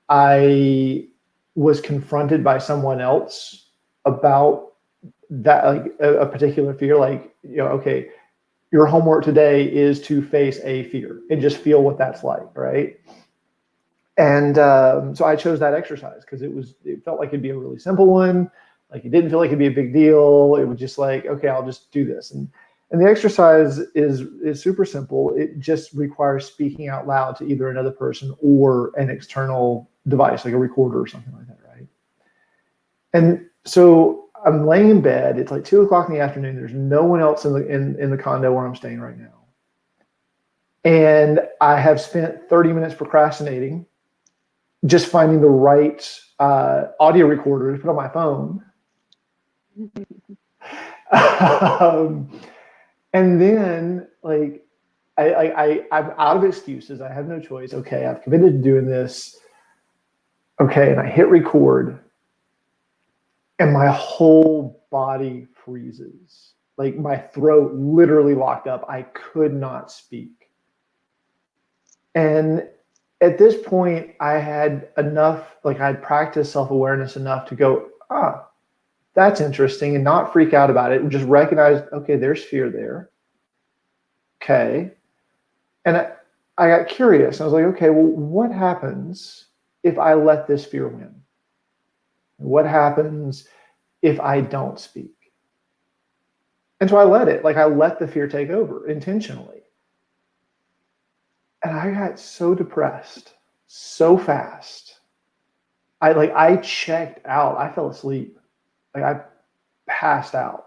I was confronted by someone else about that, like a particular fear, like, you know, okay, your homework today is to face a fear and just feel what that's like, right? And so I chose that exercise because it felt like it'd be a really simple one. Like it didn't feel like it'd be a big deal. It was just like, okay, I'll just do this. And the exercise is super simple. It just requires speaking out loud to either another person or an external device, like a recorder or something like that, right? And so I'm laying in bed. It's like 2 o'clock in the afternoon. There's no one else in the condo where I'm staying right now. And I have spent 30 minutes procrastinating, just finding the right audio recorder to put on my phone. And then like I'm out of excuses. I have no choice. Okay, I've committed to doing this. Okay, and I hit record and my whole body freezes. Like my throat literally locked up. I could not speak. And at this point, I had enough, like I'd practiced self-awareness enough to go, that's interesting, and not freak out about it and just recognize, okay, there's fear there. Okay. And I got curious. I was like, okay, well, what happens if I let this fear win? What happens if I don't speak? And so I let it, like I let the fear take over intentionally. And I got so depressed so fast. I checked out. I fell asleep. Like I passed out.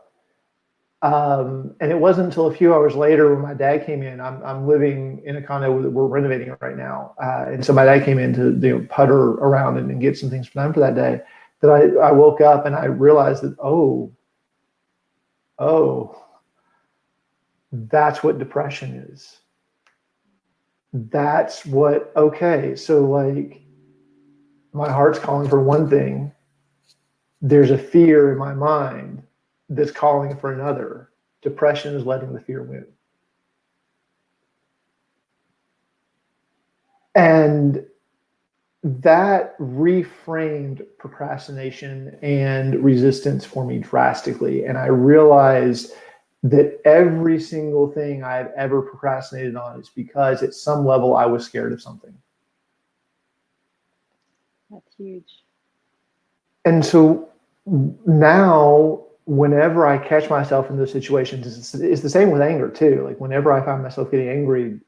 And it wasn't until a few hours later when my dad came in. I'm living in a condo that we're renovating right now, and so my dad came in to putter around and get some things done for that day. That I woke up and I realized that that's what depression is. That's what, okay, so like my heart's calling for one thing. There's a fear in my mind that's calling for another. Depression is letting the fear win. And that reframed procrastination and resistance for me drastically. And I realized that every single thing I've ever procrastinated on is because at some level I was scared of something. That's huge. And so now, whenever I catch myself in those situations, it's the same with anger too. Like whenever I find myself getting angry,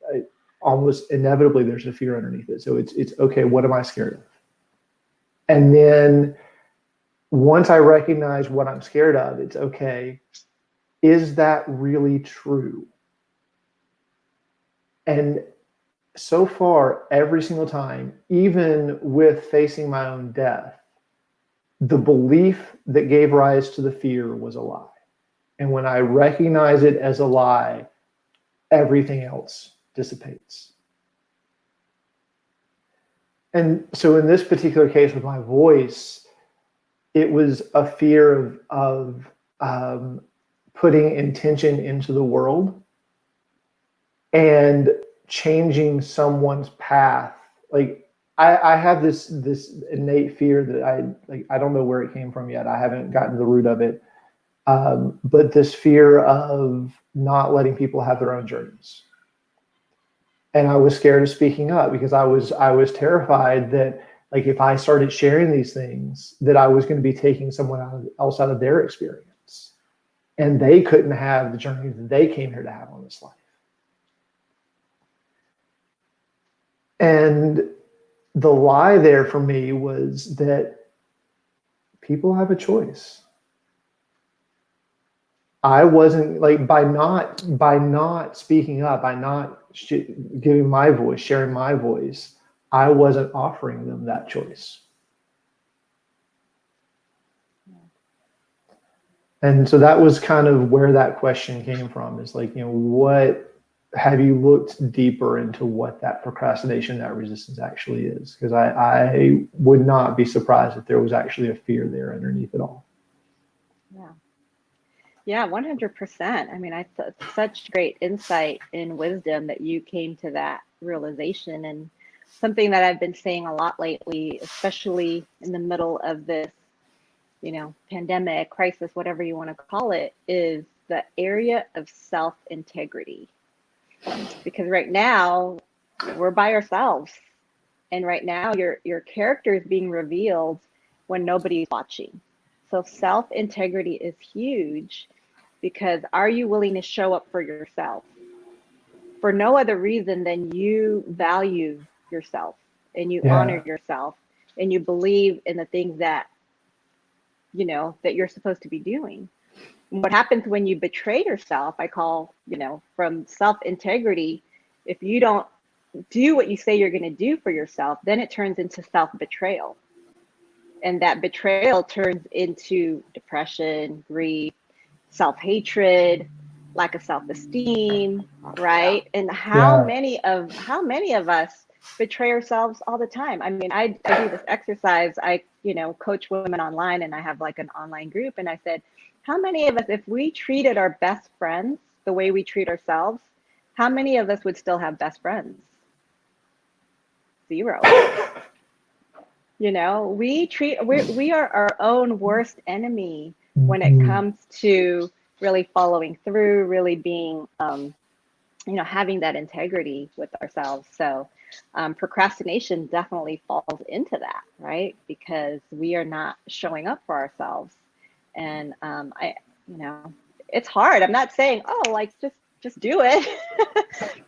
almost inevitably there's a fear underneath it. So it's okay, what am I scared of? And then once I recognize what I'm scared of, it's okay, is that really true? And so far, every single time, even with facing my own death, the belief that gave rise to the fear was a lie. And when I recognize it as a lie, everything else dissipates. And so in this particular case with my voice, it was a fear of putting intention into the world and changing someone's path. Like I have this innate fear that I don't know where it came from yet. I haven't gotten to the root of it. But this fear of not letting people have their own journeys. And I was scared of speaking up because I was terrified that, like, if I started sharing these things, that I was going to be taking someone else out of their experience, and they couldn't have the journey that they came here to have on this life. And the lie there for me was that people have a choice. I wasn't, like, by not speaking up, by not giving my voice, sharing my voice, I wasn't offering them that choice. And so that was kind of where that question came from, is like, what have you looked deeper into what that procrastination, that resistance actually is? Because I would not be surprised if there was actually a fear there underneath it all. Yeah. Yeah, 100%. I mean, such great insight and wisdom that you came to that realization. And something that I've been saying a lot lately, especially in the middle of this, pandemic, crisis, whatever you want to call it, is the area of self-integrity. Because right now we're by ourselves. And right now your character is being revealed when nobody's watching. So self-integrity is huge, because are you willing to show up for yourself for no other reason than you value yourself and you honor yourself and you believe in the things that, that you're supposed to be doing? And what happens when you betray yourself, I call, from self-integrity, if you don't do what you say you're going to do for yourself, then it turns into self-betrayal. And that betrayal turns into depression, grief, self-hatred, lack of self-esteem, right? And how many of us betray ourselves all the time? I mean, I do this exercise. I, coach women online, and I have like an online group. And I said, how many of us, if we treated our best friends the way we treat ourselves, how many of us would still have best friends? 0. We are our own worst enemy when it comes to really following through, really being, having that integrity with ourselves. So procrastination definitely falls into that, right? Because we are not showing up for ourselves. And it's hard. I'm not saying, just do it.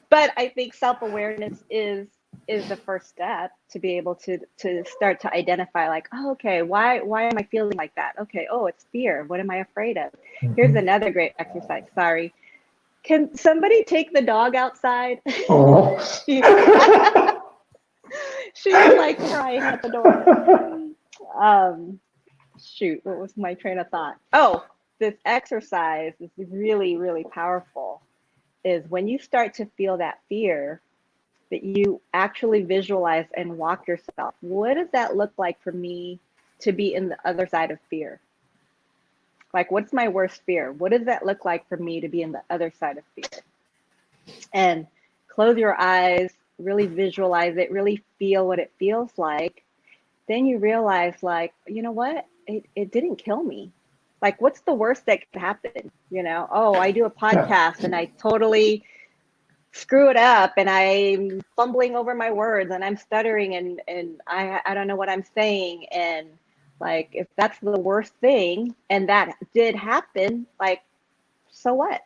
But I think self-awareness is the first step to be able to start to identify, like, oh, okay, why am I feeling like that? Okay, oh, it's fear. What am I afraid of? Here's another great exercise. Sorry. Can somebody take the dog outside? Oh. She was like crying at the door. Shoot, what was my train of thought? Oh, this exercise is really, really powerful. Is when you start to feel that fear, that you actually visualize and walk yourself. What does that look like for me to be in the other side of fear? Like, what's my worst fear? What does that look like for me to be in the other side of fear? And close your eyes, really visualize it, really feel what it feels like. Then you realize, like, you know what? It didn't kill me. Like, what's the worst that could happen? Oh, I do a podcast and I totally screw it up and I'm fumbling over my words and I'm stuttering and I don't know what I'm saying. And Like, if that's the worst thing and that did happen, like, so what?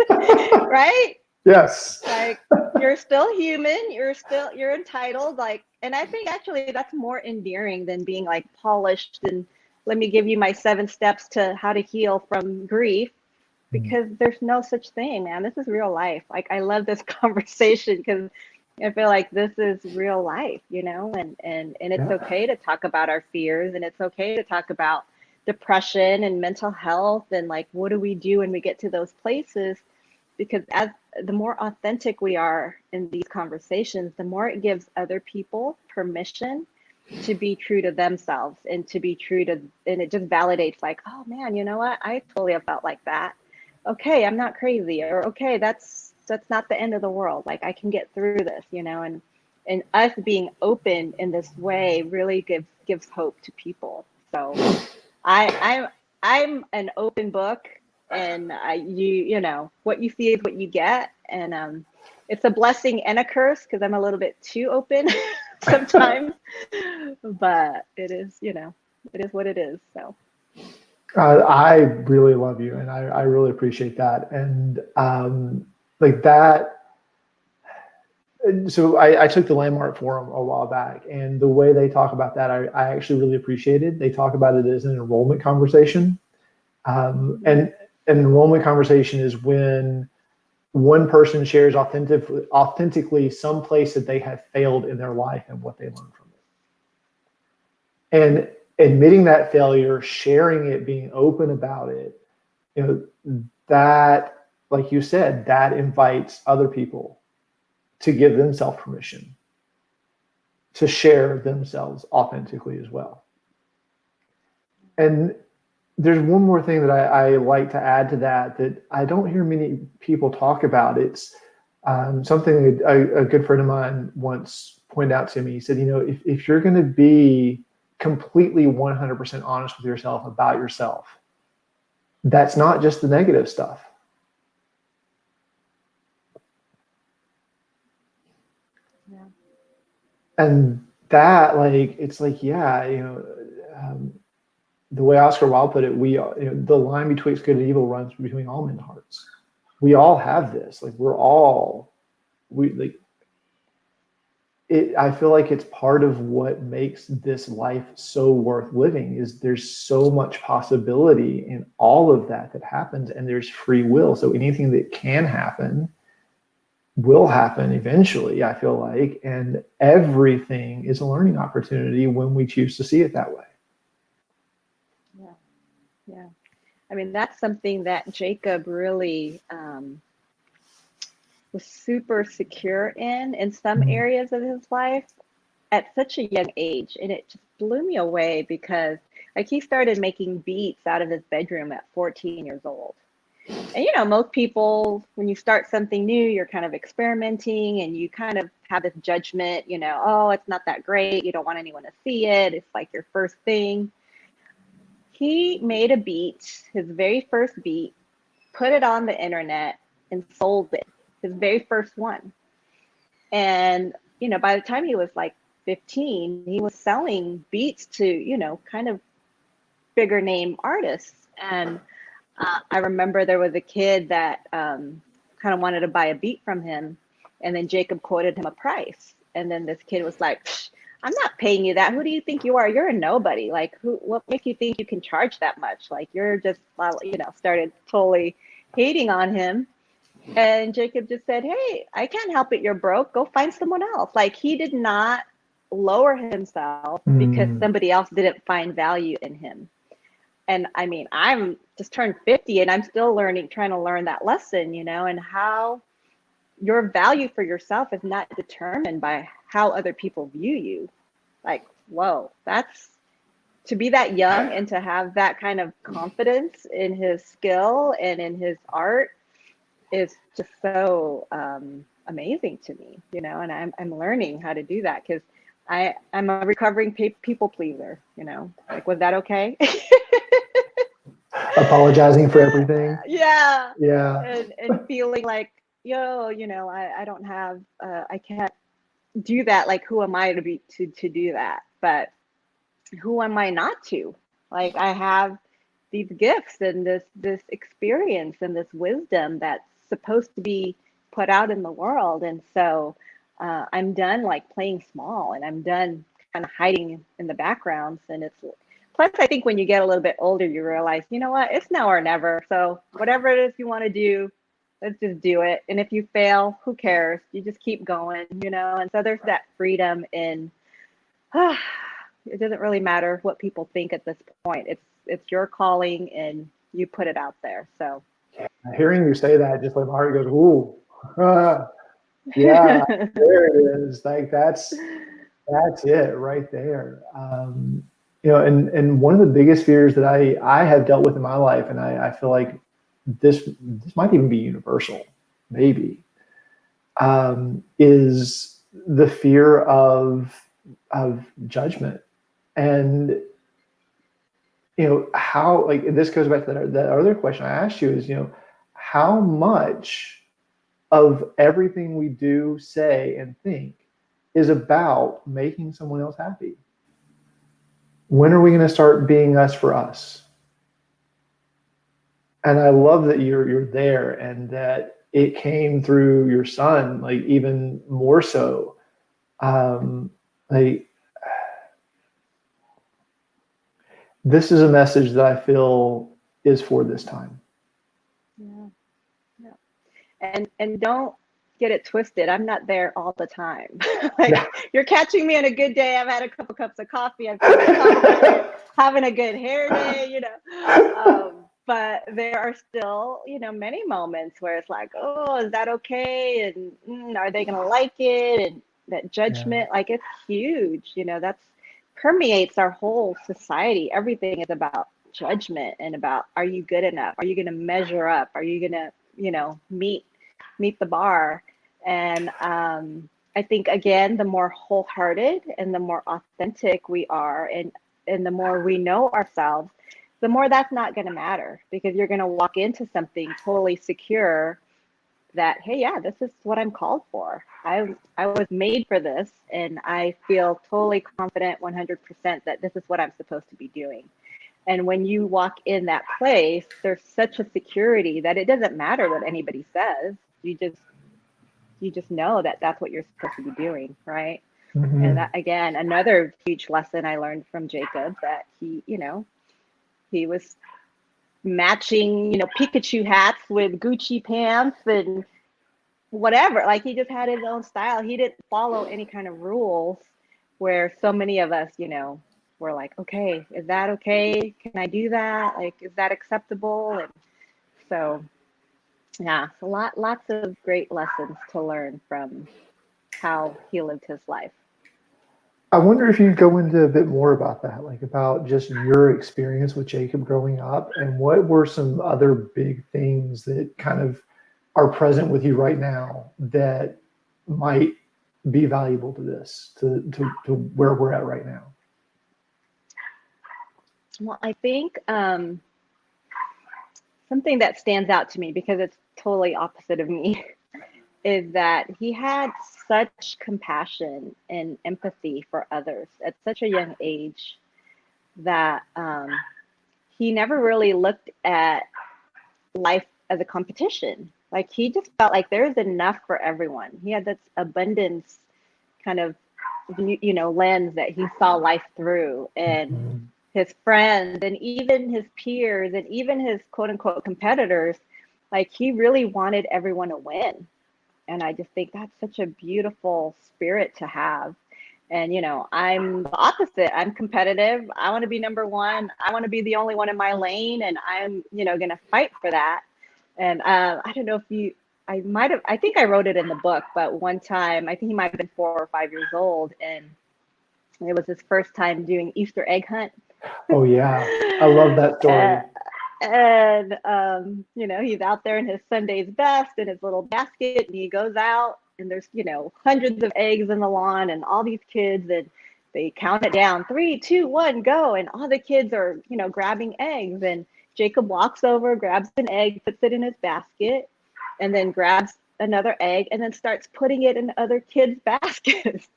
Right? Yes. Like, you're still human, you're entitled, like, and I think actually that's more endearing than being like polished and let me give you my 7 steps to how to heal from grief, because there's no such thing, man. This is real life. Like, I love this conversation because I feel like this is real life, and it's Yeah. okay to talk about our fears, and it's okay to talk about depression and mental health, and like, what do we do when we get to those places? Because as the more authentic we are in these conversations, the more it gives other people permission to be true to themselves and to be true to, and it just validates, like, oh man, you know what? I totally have felt like that. Okay, I'm not crazy, or okay, that's not the end of the world. Like, I can get through this, and us being open in this way really gives hope to people. So I'm an open book, and what you see is what you get, and it's a blessing and a curse because I'm a little bit too open sometimes, but it is what it is. So I really love you, and I really appreciate that. And like that. So I took the Landmark Forum a while back, and the way they talk about that, I actually really appreciated. They talk about it as an enrollment conversation. And an enrollment conversation is when one person shares authentically some place that they have failed in their life and what they learned from it. And admitting that failure, sharing it, being open about it, that, like you said, that invites other people to give themselves permission to share themselves authentically as well. And there's one more thing that I like to add to that I don't hear many people talk about. It's something a good friend of mine once pointed out to me. He said, if you're going to be completely 100% honest with yourself about yourself, that's not just the negative stuff. yeah, And that, like, it's like, yeah, the way Oscar Wilde put it, the line betwixt good and evil runs between all men's hearts. We all have this. Like, I feel like it's part of what makes this life so worth living is there's so much possibility in all of that happens, and there's free will. So anything that can happen will happen eventually, I feel like, and everything is a learning opportunity when we choose to see it that way. yeah. I mean, that's something that Jacob really was super secure in some areas of his life at such a young age. And it just blew me away because, like, he started making beats out of his bedroom at 14 years old. And most people, when you start something new, you're kind of experimenting and you kind of have this judgment, oh, it's not that great. You don't want anyone to see it. It's like your first thing. He made a beat, his very first beat, put it on the internet and sold it, his very first one. And, by the time he was like 15, he was selling beats to, kind of bigger name artists. And I remember there was a kid that kind of wanted to buy a beat from him. And then Jacob quoted him a price. And then this kid was like, I'm not paying you that. Who do you think you are? You're a nobody. Like, what makes you think you can charge that much? Like, you're just, started totally hating on him. And Jacob just said, hey, I can't help it. You're broke. Go find someone else. Like, he did not lower himself because somebody else didn't find value in him. And I mean, I'm just turned 50 and I'm still trying to learn that lesson, and how your value for yourself is not determined by how other people view you. Like, whoa, that's to be that young and to have that kind of confidence in his skill and in his art is just so amazing to me, and I'm learning how to do that because I'm a recovering people pleaser, like, was that okay? Apologizing for everything. Yeah. Yeah. And feeling like, I don't have, I can't do that. Like, who am I to do that? But who am I not to? Like, I have these gifts and this experience and this wisdom that's supposed to be put out in the world. And so I'm done like playing small, and I'm done kind of hiding in the backgrounds. And it's plus, I think when you get a little bit older, you realize, you know what, it's now or never. So whatever it is you want to do, let's just do it. And if you fail, who cares? You just keep going, you know? And so there's that freedom in, it doesn't really matter what people think at this point. It's your calling, and you put it out there. So hearing you say that, just like my heart goes, ooh, yeah, there it is. Like that's it right there. You know, and one of the biggest fears that I have dealt with in my life, and I feel like this might even be universal, maybe, is the fear of judgment. And you know, how, like, this goes back to that other question I asked you is, you know, how much of everything we do, say, and think is about making someone else happy? When are we going to start being us for us? And I love that you're there, and that it came through your son, like even more so. Like, this is a message that I feel is for this time. yeah, yeah. And don't get it twisted. I'm not there all the time. Like, Yeah. you're catching me on a good day. I've had a couple cups of coffee. I'm having a good hair day, you know. But there are still, you know, many moments where it's like, oh, is that okay? And are they going to like it? And that judgment, like, it's huge. You know, that's permeates our whole society. Everything is about judgment and about, are you good enough? Are you going to measure up? Are you going to, you know, meet the bar? And I think, again, the more wholehearted and the more authentic we are, and the more we know ourselves, the more that's not going to matter, because you're going to walk into something totally secure that, hey, yeah, this is what I'm called for. I was made for this, and I feel totally confident 100% that this is what I'm supposed to be doing. And when you walk in that place, there's such a security that it doesn't matter what anybody says. You just know that that's what you're supposed to be doing, right? Mm-hmm. And that, again, another huge lesson I learned from Jacob, that he, you know, he was matching, you know, Pikachu hats with Gucci pants and whatever. Like, he just had his own style. He didn't follow any kind of rules, where so many of us, you know, were like, okay, is that okay? Can I do that? Like, is that acceptable? And so, yeah, a lots of great lessons to learn from how he lived his life. I wonder if you'd go into a bit more about that, like about just your experience with Jacob growing up, and what were some other big things that kind of are present with you right now that might be valuable to this, to where we're at right now. Well, I think something that stands out to me, because it's totally opposite of me, is that he had such compassion and empathy for others at such a young age, that he never really looked at life as a competition. Like, he just felt like there's enough for everyone. He had this abundance kind of, you know, lens that he saw life through. And his friends, and even his peers, and even his quote unquote competitors, like, he really wanted everyone to win. And I just think that's such a beautiful spirit to have. And, you know, I'm the opposite. I'm competitive. I want to be number one. I want to be the only one in my lane. And I'm, you know, going to fight for that. And I don't know if I think I wrote it in the book, but one time, I think he might have been 4 or 5 years old, and it was his first time doing Easter egg hunt. Oh yeah, I love that story. And you know, he's out there in his Sunday's best and his little basket, and he goes out, and there's, you know, hundreds of eggs in the lawn, and all these kids, and they count it down, 3, 2, 1, go, and all the kids are, you know, grabbing eggs, and Jacob walks over, grabs an egg, puts it in his basket, and then grabs another egg, and then starts putting it in other kids' baskets.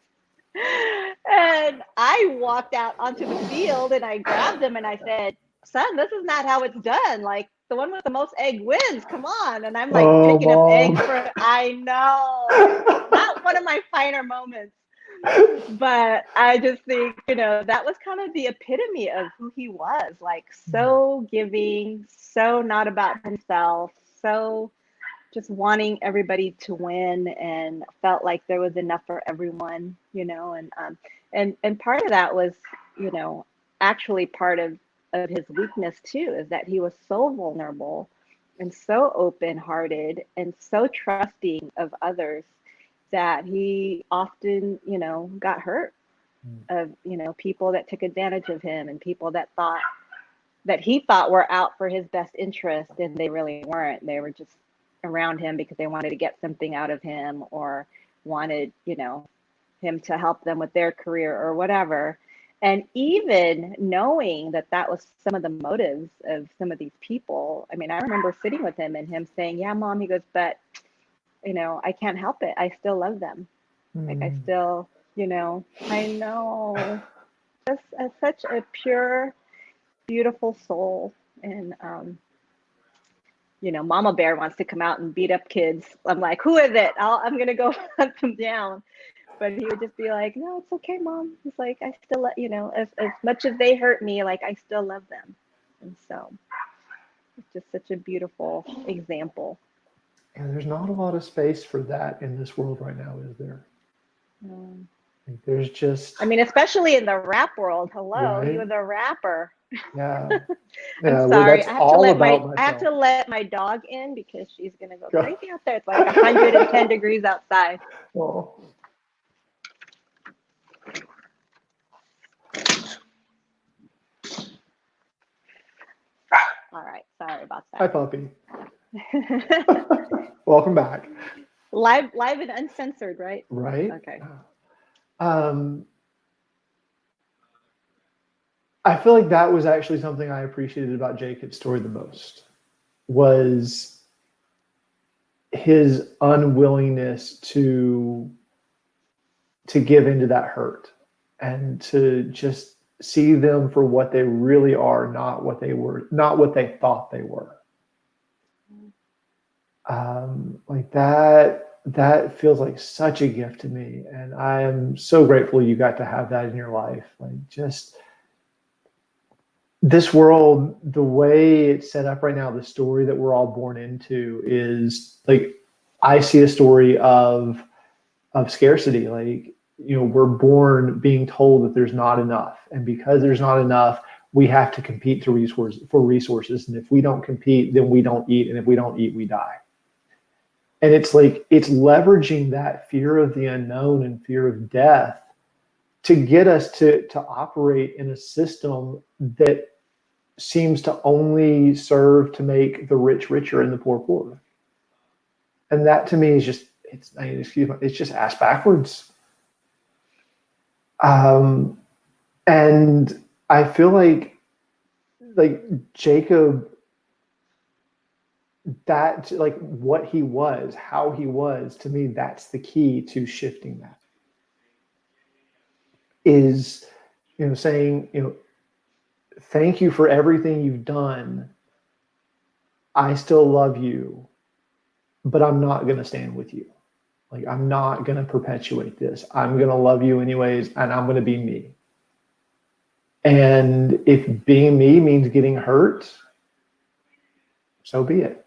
And I walked out onto the field and I grabbed him and I said, son, this is not how it's done. Like the one with the most egg wins. Come on. And I'm like Oh, picking up Mom. eggs for, I know, not one of my finer moments. But I just think, that was kind of the epitome of who he was, like so giving, so not about himself, so just wanting everybody to win, and felt like there was enough for everyone, and part of that was, actually part of his weakness too, is that he was so vulnerable and so open-hearted and so trusting of others that he often, got hurt of, people that took advantage of him and people that he thought were out for his best interest, and they really weren't. They were just around him because they wanted to get something out of him, or wanted, him to help them with their career or whatever. And even knowing that that was some of the motives of some of these people, I mean, I remember sitting with him and him saying, yeah, Mom, he goes, but I can't help it. I still love them. Like I still, I know, just such a pure, beautiful soul. And, Mama Bear wants to come out and beat up kids. I'm like, who is it? I'm going to go hunt them down. But he would just be like, no, it's okay, Mom. He's like, I still let, as much as they hurt me, like I still love them. And so it's just such a beautiful example. And there's not a lot of space for that in this world right now, is there? Like, there's just. I mean, especially in the rap world. Hello, right? he was a rapper. Yeah. I'm sorry. I have to let my dog in because she's gonna go crazy out there. It's like 110 degrees outside. Oh. All right. Sorry about that. Hi, puppy. Welcome back. Live and uncensored, right? Right. Okay. I feel like that was actually something I appreciated about Jacob's story the most, was his unwillingness to give into that hurt and to just see them for what they really are, not what they were, not what they thought they were. Like that feels like such a gift to me. And I am so grateful you got to have that in your life. Like, just this world, the way it's set up right now, the story that we're all born into is like, I see a story of scarcity. Like, we're born being told that there's not enough. And because there's not enough, we have to compete for resources. And if we don't compete, then we don't eat. And if we don't eat, we die. And it's like, it's leveraging that fear of the unknown and fear of death to get us to operate in a system that seems to only serve to make the rich richer and the poor poorer. And that to me is just, it's just ass backwards. And I feel like Jacob, that, like what he was, how he was, to me, that's the key to shifting that. Is, saying, thank you for everything you've done. I still love you, but I'm not going to stand with you. Like, I'm not going to perpetuate this. I'm going to love you anyways, and I'm going to be me. And if being me means getting hurt, so be it.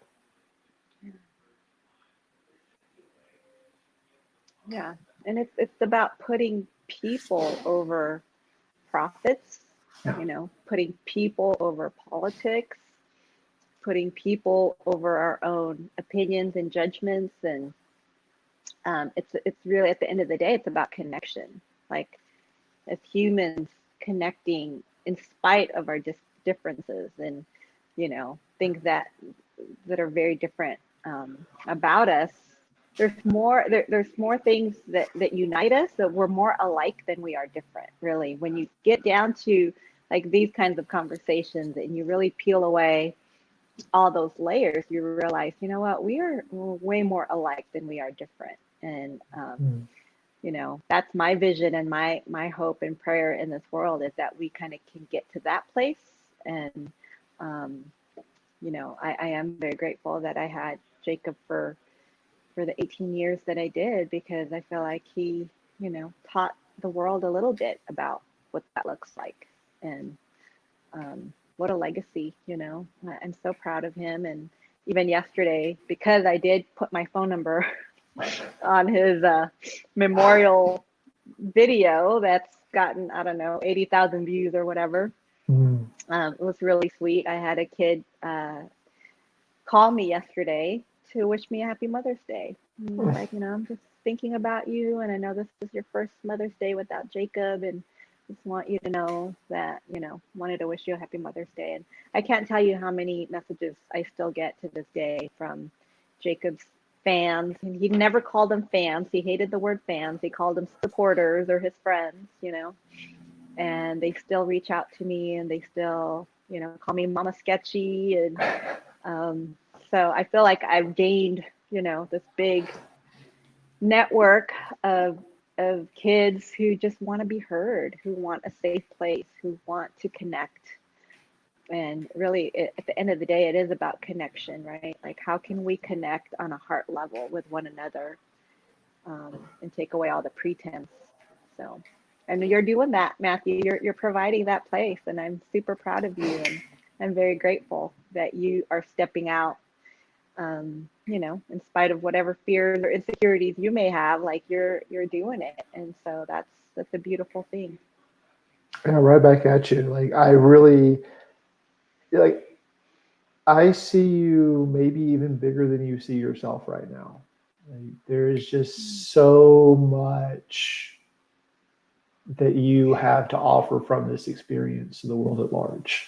Yeah. And it's about putting people over profits, putting people over politics, putting people over our own opinions and judgments. And it's really, at the end of the day, it's about connection. Like, as humans, connecting in spite of our differences and, things that are very different about us. There's more things that unite us, that we're more alike than we are different, really. When you get down to like these kinds of conversations and you really peel away all those layers, you realize, you know what, we are way more alike than we are different. And that's my vision and my hope and prayer in this world, is that we kind of can get to that place. And um, I am very grateful that I had Jacob for the 18 years that I did, because I feel like he, taught the world a little bit about what that looks like. And what a legacy, I'm so proud of him. And even yesterday, because I did put my phone number on his memorial video that's gotten, I don't know, 80,000 views or whatever. It was really sweet. I had a kid call me yesterday to wish me a happy Mother's Day. Like, I'm just thinking about you, and I know this is your first Mother's Day without Jacob, and just want you to know that, wanted to wish you a happy Mother's Day. And I can't tell you how many messages I still get to this day from Jacob's fans. And he never called them fans. He hated the word fans. He called them supporters or his friends, and they still reach out to me, and they still, call me Mama Sketchy. And so I feel like I've gained, this big network of kids who just want to be heard, who want a safe place, who want to connect. And really, at the end of the day, it is about connection, right? Like, how can we connect on a heart level with one another, and take away all the pretense? So, and you're doing that, Matthew. You're providing that place, and I'm super proud of you, and I'm very grateful that you are stepping out. In spite of whatever fears or insecurities you may have, like you're doing it. And so that's a beautiful thing. Yeah, right back at you. Like, I really, like, I see you maybe even bigger than you see yourself right now. Like, there is just so much that you have to offer from this experience to the world at large.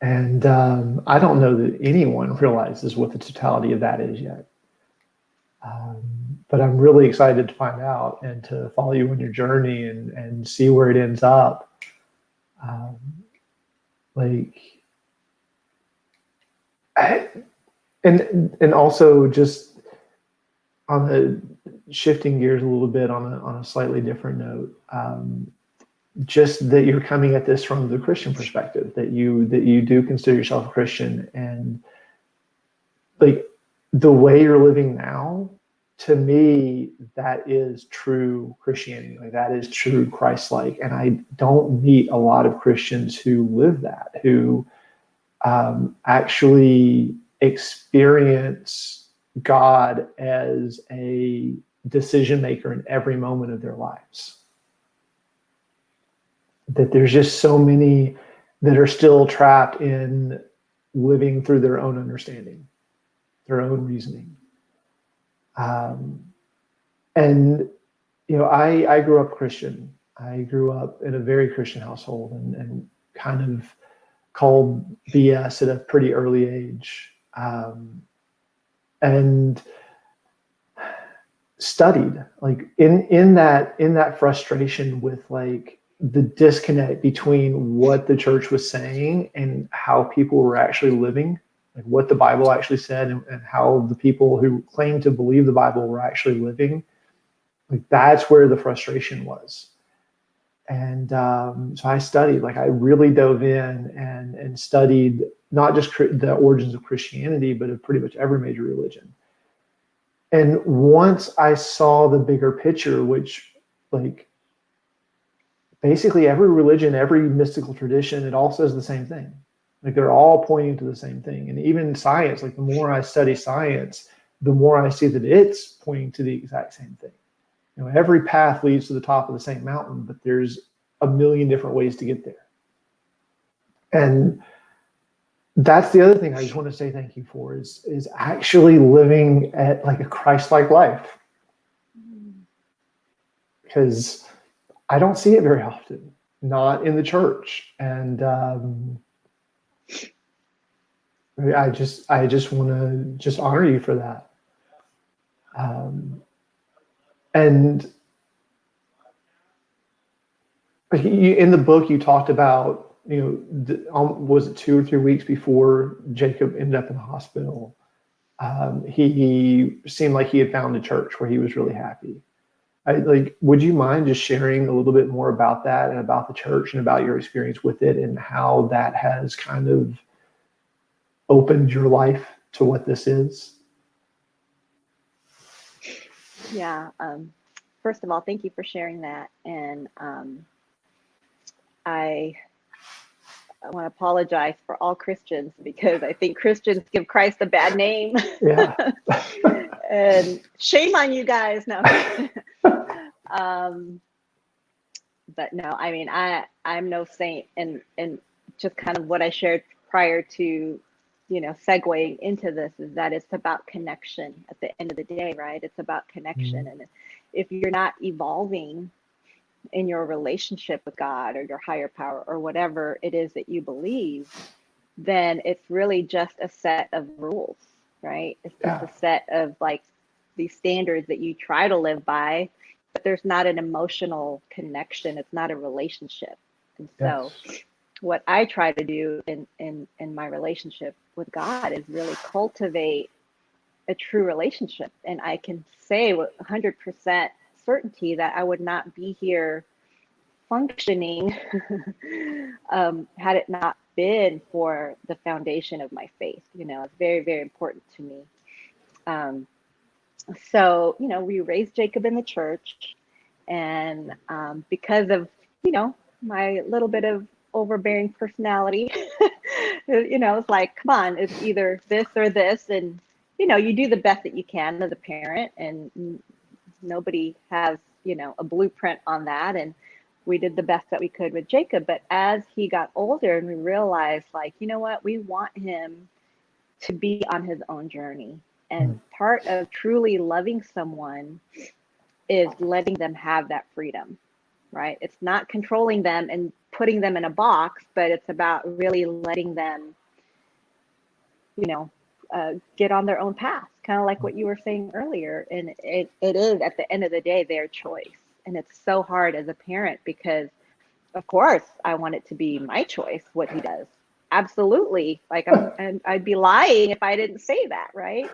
And I don't know that anyone realizes what the totality of that is yet. But I'm really excited to find out and to follow you on your journey and see where it ends up. And also just on the shifting gears a little bit on a slightly different note. Just that you're coming at this from the Christian perspective, that you do consider yourself a Christian, and like the way you're living now, to me, that is true Christianity. Like, that is true Christ-like. And I don't meet a lot of Christians who live that, who actually experience God as a decision maker in every moment of their lives. That there's just so many that are still trapped in living through their own understanding, their own reasoning. And, I grew up Christian. I grew up in a very Christian household and kind of called BS at a pretty early age. And studied, like, in that frustration with, like, the disconnect between what the church was saying and how people were actually living, like what the Bible actually said, and how the people who claimed to believe the Bible were actually living. Like, that's where the frustration was. And so I studied, like, I really dove in and studied not just the origins of Christianity, but of pretty much every major religion. And once I saw the bigger picture, which, like, basically every religion, every mystical tradition, it all says the same thing. Like, they're all pointing to the same thing. And even science, like, the more I study science, the more I see that it's pointing to the exact same thing. Every path leads to the top of the same mountain, but there's a million different ways to get there. And that's the other thing I just want to say thank you for, is actually living at, like, a Christ-like life. Because I don't see it very often, not in the church. And I just want to just honor you for that. And in the book, you talked about, was it 2 or 3 weeks before Jacob ended up in the hospital? He seemed like he had found a church where he was really happy. Would you mind just sharing a little bit more about that and about the church and about your experience with it and how that has kind of opened your life to what this is? Yeah. First of all, thank you for sharing that. And I want to apologize for all Christians because I think Christians give Christ a bad name. Yeah. And shame on you guys. No. But no, I mean, I'm no saint, and just kind of what I shared prior to, segueing into this is that it's about connection at the end of the day, right? It's about connection. And if you're not evolving in your relationship with God or your higher power or whatever it is that you believe, then it's really just a set of rules, right? It's just a set of like these standards that you try to live by, but there's not an emotional connection. It's not a relationship. And so what I try to do in my relationship with God is really cultivate a true relationship. And I can say with 100% certainty that I would not be here functioning had it not been for the foundation of my faith. It's very, very important to me. So, we raised Jacob in the church, and because of, my little bit of overbearing personality, it's like, come on, it's either this or this. And, you do the best that you can as a parent, and nobody has, a blueprint on that. And we did the best that we could with Jacob. But as he got older and we realized, like, you know what, we want him to be on his own journey. And part of truly loving someone is letting them have that freedom, right? It's not controlling them and putting them in a box, but it's about really letting them, get on their own path, kind of like what you were saying earlier. And it is, at the end of the day, their choice. And it's so hard as a parent because, of course, I want it to be my choice what he does. Absolutely. Like, I'd be lying if I didn't say that, right?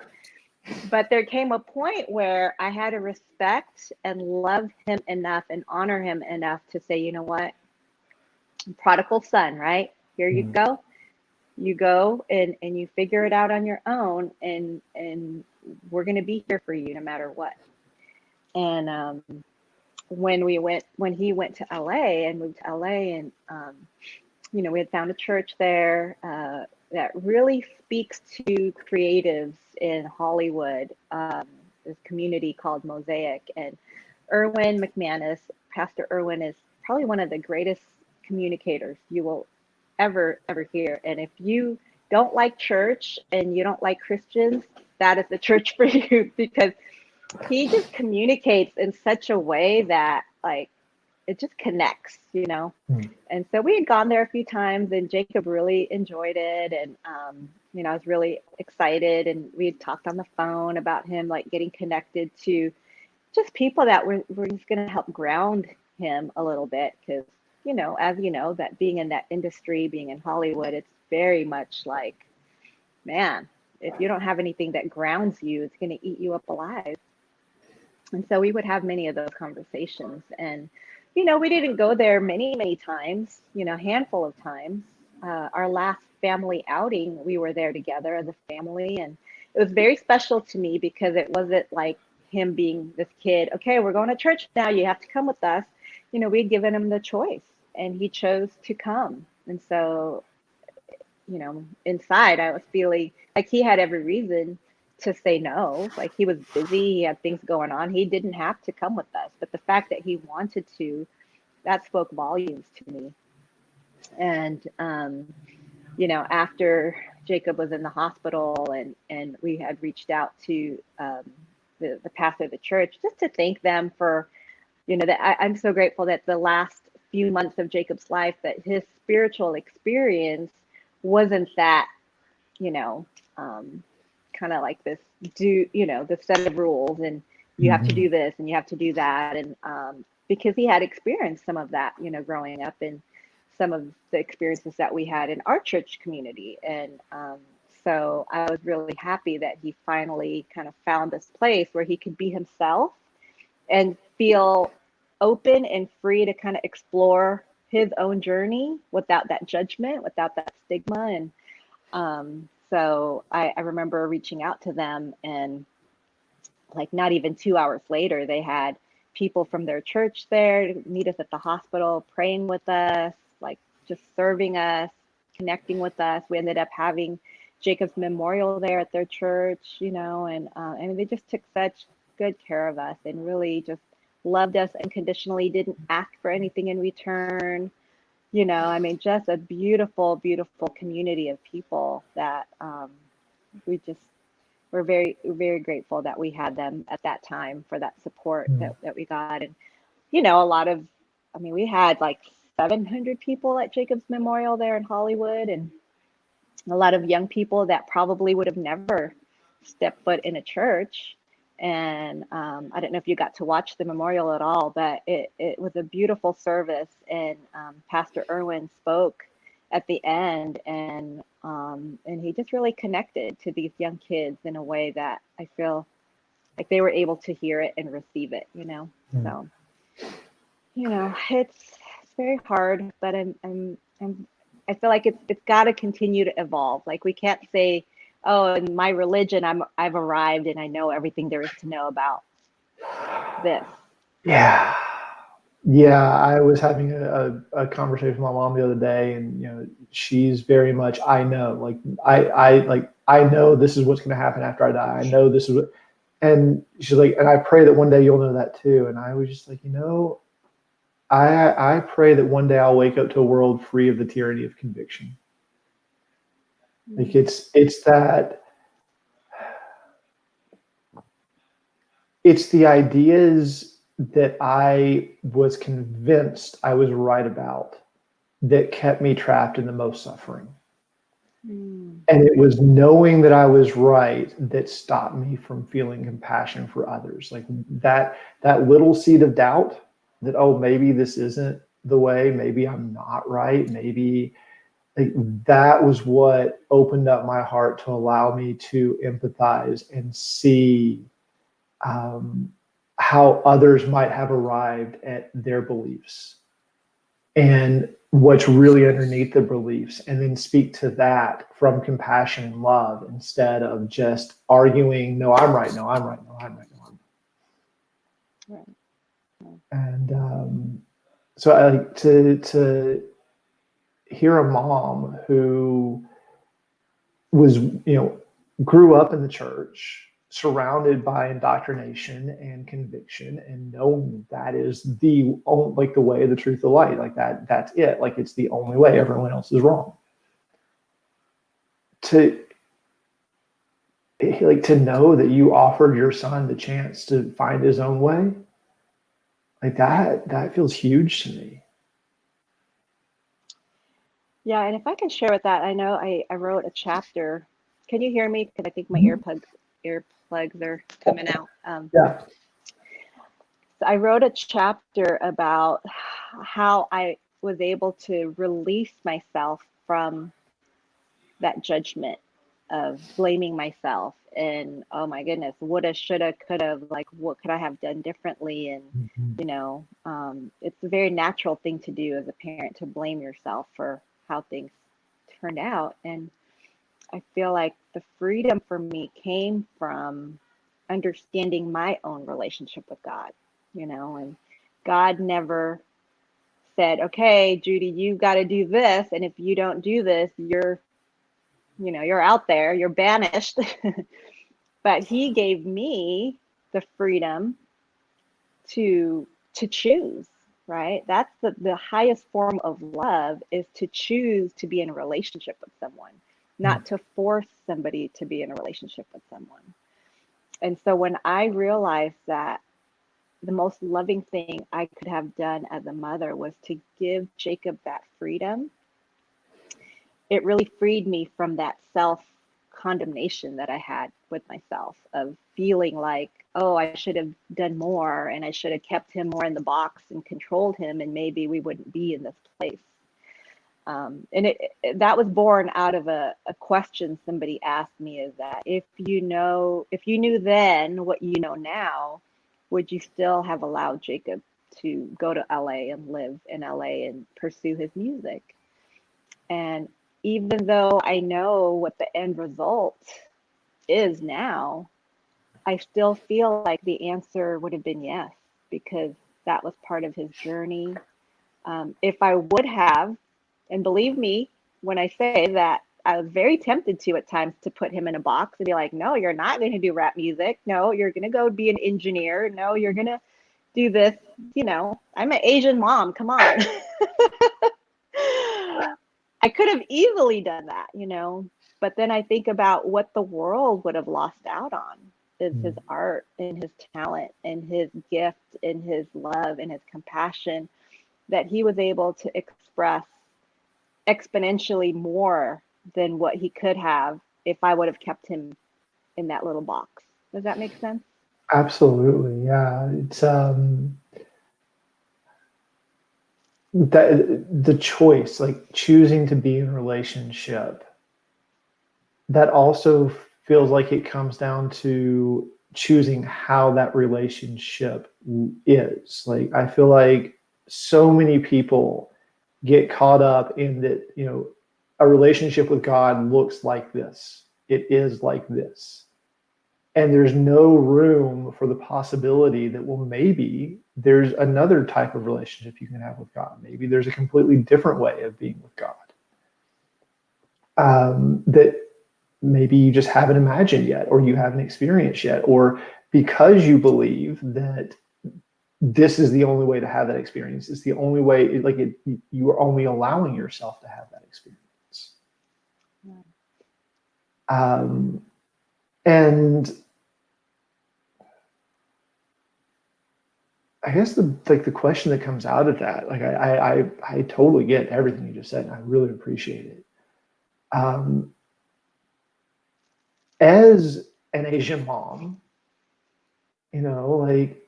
But there came a point where I had to respect and love him enough and honor him enough to say, you know what, prodigal son, right? Here you go. You go and you figure it out on your own, and we're going to be here for you no matter what. And when he went to LA and moved to LA, and we had found a church there that really speaks to creatives in Hollywood, this community called Mosaic. And Erwin McManus, Pastor Erwin, is probably one of the greatest communicators you will ever hear. And if you don't like church and you don't like Christians, that is the church for you, because he just communicates in such a way that, like, it just connects, And so we had gone there a few times, and Jacob really enjoyed it. And, I was really excited. And we had talked on the phone about him, like, getting connected to just people that were just going to help ground him a little bit. Because, as you know, that being in that industry, being in Hollywood, it's very much like, man, if you don't have anything that grounds you, it's going to eat you up alive. And so we would have many of those conversations. And we didn't go there many times, a handful of times. Our last family outing, we were there together as a family. And it was very special to me because it wasn't like him being this kid, okay, we're going to church now, you have to come with us. We'd given him the choice, and he chose to come. And so, inside I was feeling like he had every reason to say no. Like, he was busy, he had things going on, he didn't have to come with us, but the fact that he wanted to, that spoke volumes to me. And after Jacob was in the hospital, and we had reached out to the pastor of the church just to thank them for, that I'm so grateful that the last few months of Jacob's life, that his spiritual experience wasn't that, kind of like this the set of rules, and you have to do this and you have to do that. And because he had experienced some of that, growing up, and some of the experiences that we had in our church community. And so I was really happy that he finally kind of found this place where he could be himself and feel open and free to kind of explore his own journey without that judgment, without that stigma. And so I remember reaching out to them, and like not even 2 hours later, they had people from their church there to meet us at the hospital, praying with us, like just serving us, connecting with us. We ended up having Jacob's memorial there at their church, and they just took such good care of us and really just loved us unconditionally, didn't ask for anything in return. Just a beautiful, beautiful community of people that we just we're very, very grateful that we had them at that time for that support that we got. And, we had like 700 people at Jacob's Memorial there in Hollywood, and a lot of young people that probably would have never stepped foot in a church. And I don't know if you got to watch the memorial at all, but it was a beautiful service. And Pastor Irwin spoke at the end, and he just really connected to these young kids in a way that I feel like they were able to hear it and receive it. So it's very hard, but I feel like it's got to continue to evolve. Like we can't say, oh, in my religion I've arrived and I know everything there is to know about this. Yeah, I was having a conversation with my mom the other day, and she's very much, I know, like I know this is what's going to happen after I die. I know this is what, and she's like, and I pray that one day you'll know that too. And I was just like, I pray that one day I'll wake up to a world free of the tyranny of conviction. Like it's the ideas that I was convinced I was right about that kept me trapped in the most suffering. And it was knowing that I was right that stopped me from feeling compassion for others. Like that little seed of doubt that, oh, maybe this isn't the way, maybe I'm not right, maybe, like, that was what opened up my heart to allow me to empathize and see how others might have arrived at their beliefs and what's really underneath the beliefs, and then speak to that from compassion and love instead of just arguing, no, I'm right, no, I'm right, no, I'm right, no, I'm right. And so I like to hear a mom who was, grew up in the church, surrounded by indoctrination and conviction, and knowing that is the way, the truth, the light, like that's it, like it's the only way, everyone else is wrong. To know that you offered your son the chance to find his own way, like that feels huge to me. Yeah, and if I can share with that, I know I wrote a chapter. Can you hear me? Because I think my earplugs are coming out. Yeah. So I wrote a chapter about how I was able to release myself from that judgment of blaming myself and, oh my goodness, woulda, shoulda, coulda, like what could I have done differently? And it's a very natural thing to do as a parent, to blame yourself for how things turned out. And I feel like the freedom for me came from understanding my own relationship with God, and God never said, okay, Judy, you got to do this. And if you don't do this, you're out there, you're banished. But he gave me the freedom to choose, right? That's the highest form of love, is to choose to be in a relationship with someone, not to force somebody to be in a relationship with someone. And so when I realized that the most loving thing I could have done as a mother was to give Jacob that freedom, it really freed me from that self-condemnation that I had with myself, of feeling like, oh, I should have done more and I should have kept him more in the box and controlled him, and maybe we wouldn't be in this place. And that was born out of a question somebody asked me, is that if you knew then what you know now, would you still have allowed Jacob to go to LA and live in LA and pursue his music? And even though I know what the end result is now, I still feel like the answer would have been yes, because that was part of his journey. If I would have, and believe me when I say that I was very tempted to at times to put him in a box and be like, no, you're not going to do rap music. No, you're going to go be an engineer. No, you're going to do this. I'm an Asian mom. Come on. I could have easily done that, but then I think about what the world would have lost out on is his art and his talent and his gift and his love and his compassion that he was able to express exponentially more than what he could have if I would have kept him in that little box. Does that make sense? Absolutely. Yeah. It's that the choice, like choosing to be in a relationship, that also feels like it comes down to choosing how that relationship is. Like, I feel like so many people get caught up in that, a relationship with God looks like this. It is like this. And there's no room for the possibility that, well, maybe there's another type of relationship you can have with God. Maybe there's a completely different way of being with God that maybe you just haven't imagined yet, or you haven't experienced yet, or because you believe that this is the only way to have that experience. It's the only way, you are only allowing yourself to have that experience. And I guess the question that comes out of that, like I totally get everything you just said, and I really appreciate it. As an Asian mom, like,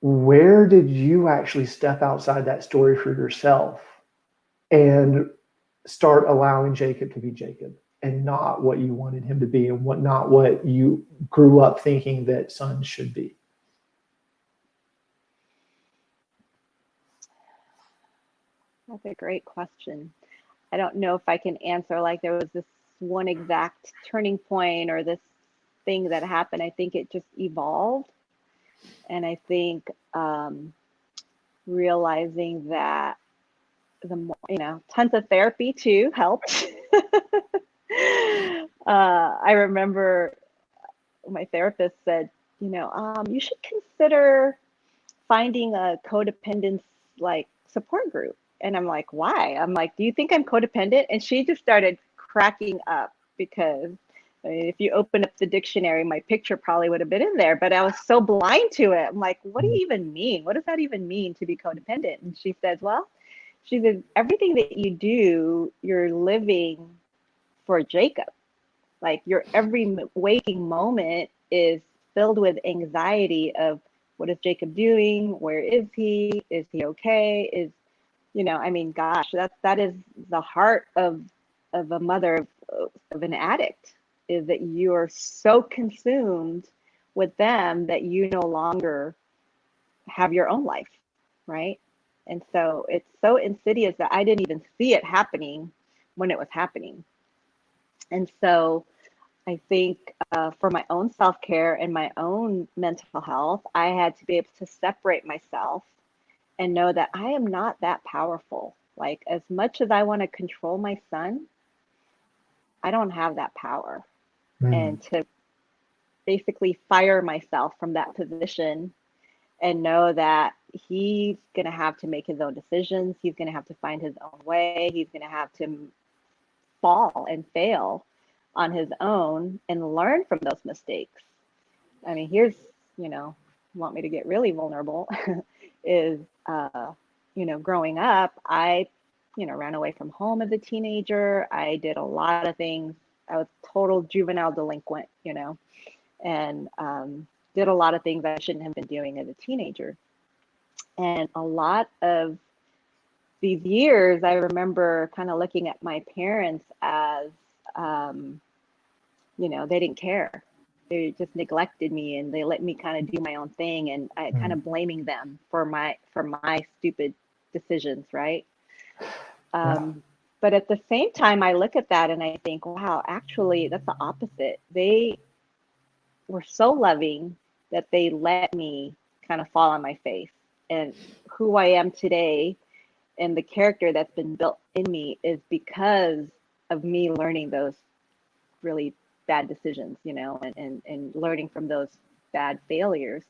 where did you actually step outside that story for yourself and start allowing Jacob to be Jacob and not what you wanted him to be, and not what you grew up thinking that sons should be? That's a great question. I don't know if I can answer like there was this one exact turning point or this thing that happened. I think it just evolved. And I think realizing that tons of therapy too helped. I remember my therapist said, you should consider finding a codependence like support group. And I'm like, why? I'm like, do you think I'm codependent? And she just started cracking up because if you open up the dictionary, my picture probably would have been in there, but I was so blind to it. I'm like, what do you even mean? What does that even mean to be codependent? And she said, everything that you do, you're living for Jacob. Like your every waking moment is filled with anxiety of what is Jacob doing? Where is he? Is he okay? Gosh, that is the heart of a mother of an addict, is that you are so consumed with them that you no longer have your own life, right? And so it's so insidious that I didn't even see it happening when it was happening. And so I think for my own self-care and my own mental health, I had to be able to separate myself and know that I am not that powerful. Like, as much as I want to control my son, I don't have that power. And to basically fire myself from that position and know that he's going to have to make his own decisions. He's going to have to find his own way. He's going to have to fall and fail on his own and learn from those mistakes. I mean, here's, want me to get really vulnerable is, growing up, I, ran away from home as a teenager. I did a lot of things. I was total juvenile delinquent, and did a lot of things I shouldn't have been doing as a teenager. And a lot of these years, I remember kind of looking at my parents as, they didn't care. they just neglected me and they let me kind of do my own thing, and I kind of blaming them for my stupid decisions, right? Yeah. But at the same time, I look at that and I think, wow, actually, that's the opposite. They were so loving that they let me kind of fall on my face. And who I am today and the character that's been built in me is because of me learning those really bad decisions, you know, and learning from those bad failures.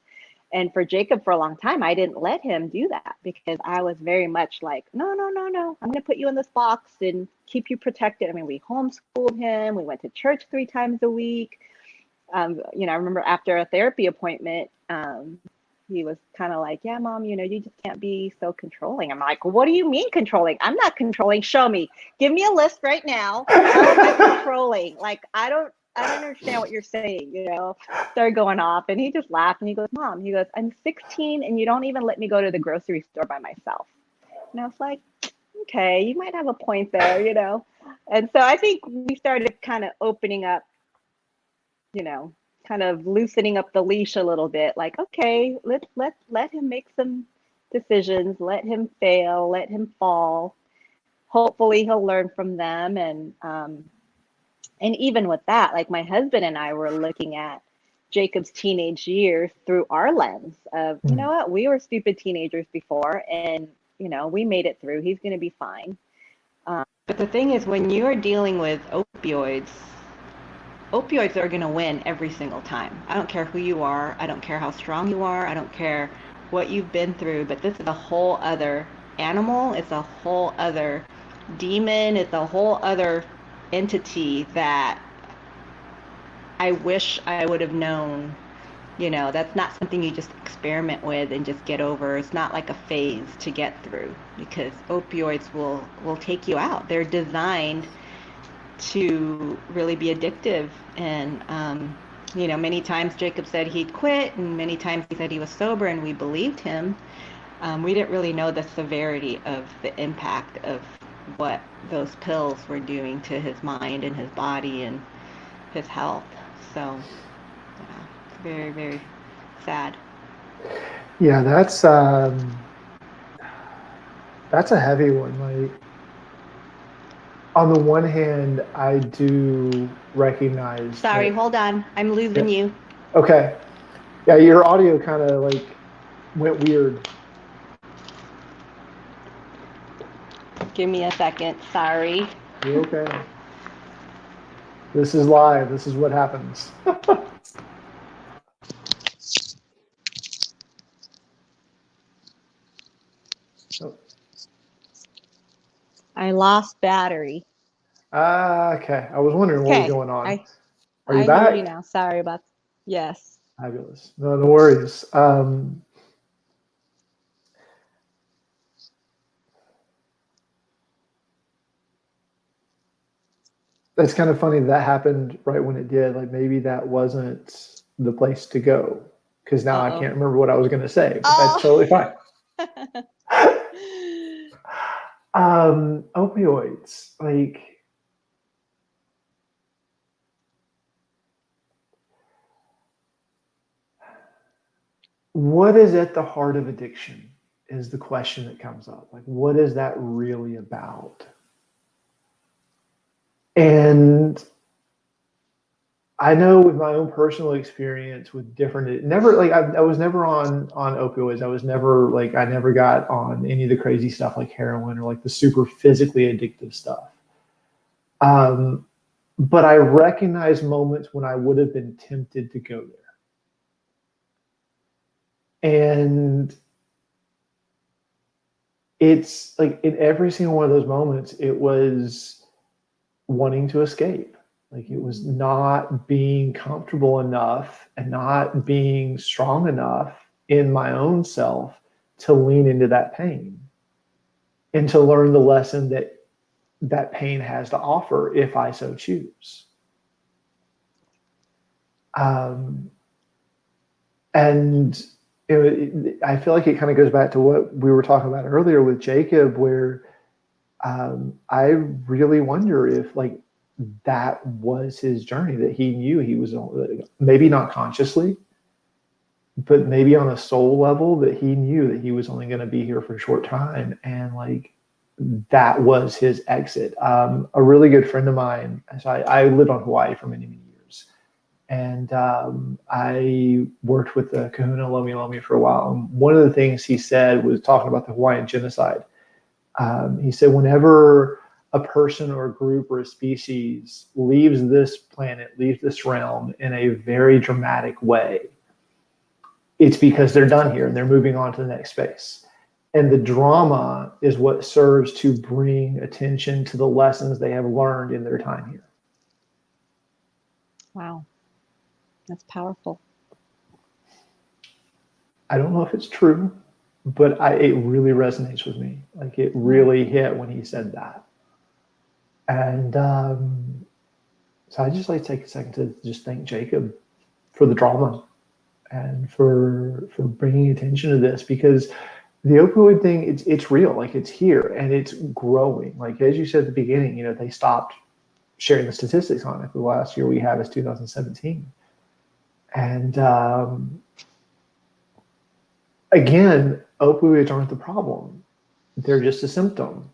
And for Jacob, for a long time, I didn't let him do that because I was very much like, no, no, no, no. I'm going to put you in this box and keep you protected. I mean, we homeschooled him. We went to church 3 times a week. You know, I remember after a therapy appointment, he was kind of like, yeah, mom, you know, you just can't be so controlling. I'm like, well, what do you mean controlling? I'm not controlling. Show me. Give me a list right now. How am I controlling? Like, I don't understand what you're saying, you know. Started going off and he just laughed and he goes, mom, he goes, I'm 16 and you don't even let me go to the grocery store by myself. And I was like, okay, you might have a point there, you know. And so I think we started kind of opening up, you know, kind of loosening up the leash a little bit. Like, okay, let him make some decisions, let him fail, let him fall. Hopefully he'll learn from them. And even with that, like my husband and I were looking at Jacob's teenage years through our lens of, you know what, we were stupid teenagers before and, you know, we made it through. He's going to be fine. But the thing is, when you're dealing with opioids are going to win every single time. I don't care who you are. I don't care how strong you are. I don't care what you've been through. But this is a whole other animal. It's a whole other demon. It's a whole other entity that I wish I would have known. You know, that's not something you just experiment with and just get over. It's not like a phase to get through because opioids will take you out. They're designed to really be addictive. And, you know, many times Jacob said he'd quit and many times he said he was sober and we believed him. We didn't really know the severity of the impact of what those pills were doing to his mind and his body and his health. So, yeah, it's very, very sad. Yeah, that's a heavy one. Like, on the one hand, I do recognize. Sorry, hold on. I'm losing you. Okay. Yeah, your audio kind of like went weird. Give me a second. Sorry. You're okay. This is live. This is what happens. Oh. I lost battery. Okay. I was wondering what was going on. Are you I back? hear you now. Sorry about that. Yes. Fabulous. No worries. It's kind of funny that happened right when it did. Like maybe that wasn't the place to go because now I can't remember what I was going to say, but that's totally fine. Opioids, like what is at the heart of addiction is the question that comes up. Like, what is that really about? And I know with my own personal experience with different, never like I was never on opioids. I was never like I never got on any of the crazy stuff like heroin or like the super physically addictive stuff. But I recognize moments when I would have been tempted to go there, and it's like in every single one of those moments, it was wanting to escape. Like it was not being comfortable enough and not being strong enough in my own self to lean into that pain and to learn the lesson that that pain has to offer if I so choose. And I feel like it kind of goes back to what we were talking about earlier with Jacob, where I really wonder if like that was his journey, that he knew he was on, maybe not consciously, but maybe on a soul level, that he knew that he was only going to be here for a short time. And like, that was his exit. A really good friend of mine, so I lived on Hawaii for many, many years. And I worked with the Kahuna Lomi Lomi for a while. And one of the things he said was talking about the Hawaiian genocide. He said, whenever a person or a group or a species leaves this planet, leaves this realm in a very dramatic way, it's because they're done here and they're moving on to the next space. And the drama is what serves to bring attention to the lessons they have learned in their time here. Wow. That's powerful. I don't know if it's true, but it really resonates with me. Like, it really hit when he said that. And so I just like to take a second to just thank Jacob for the drama and for bringing attention to this, because the opioid thing, it's real. Like, it's here and it's growing. Like, as you said at the beginning, they stopped sharing the statistics on it. The last year we have is 2017. And again, opioids aren't the problem. They're just a symptom.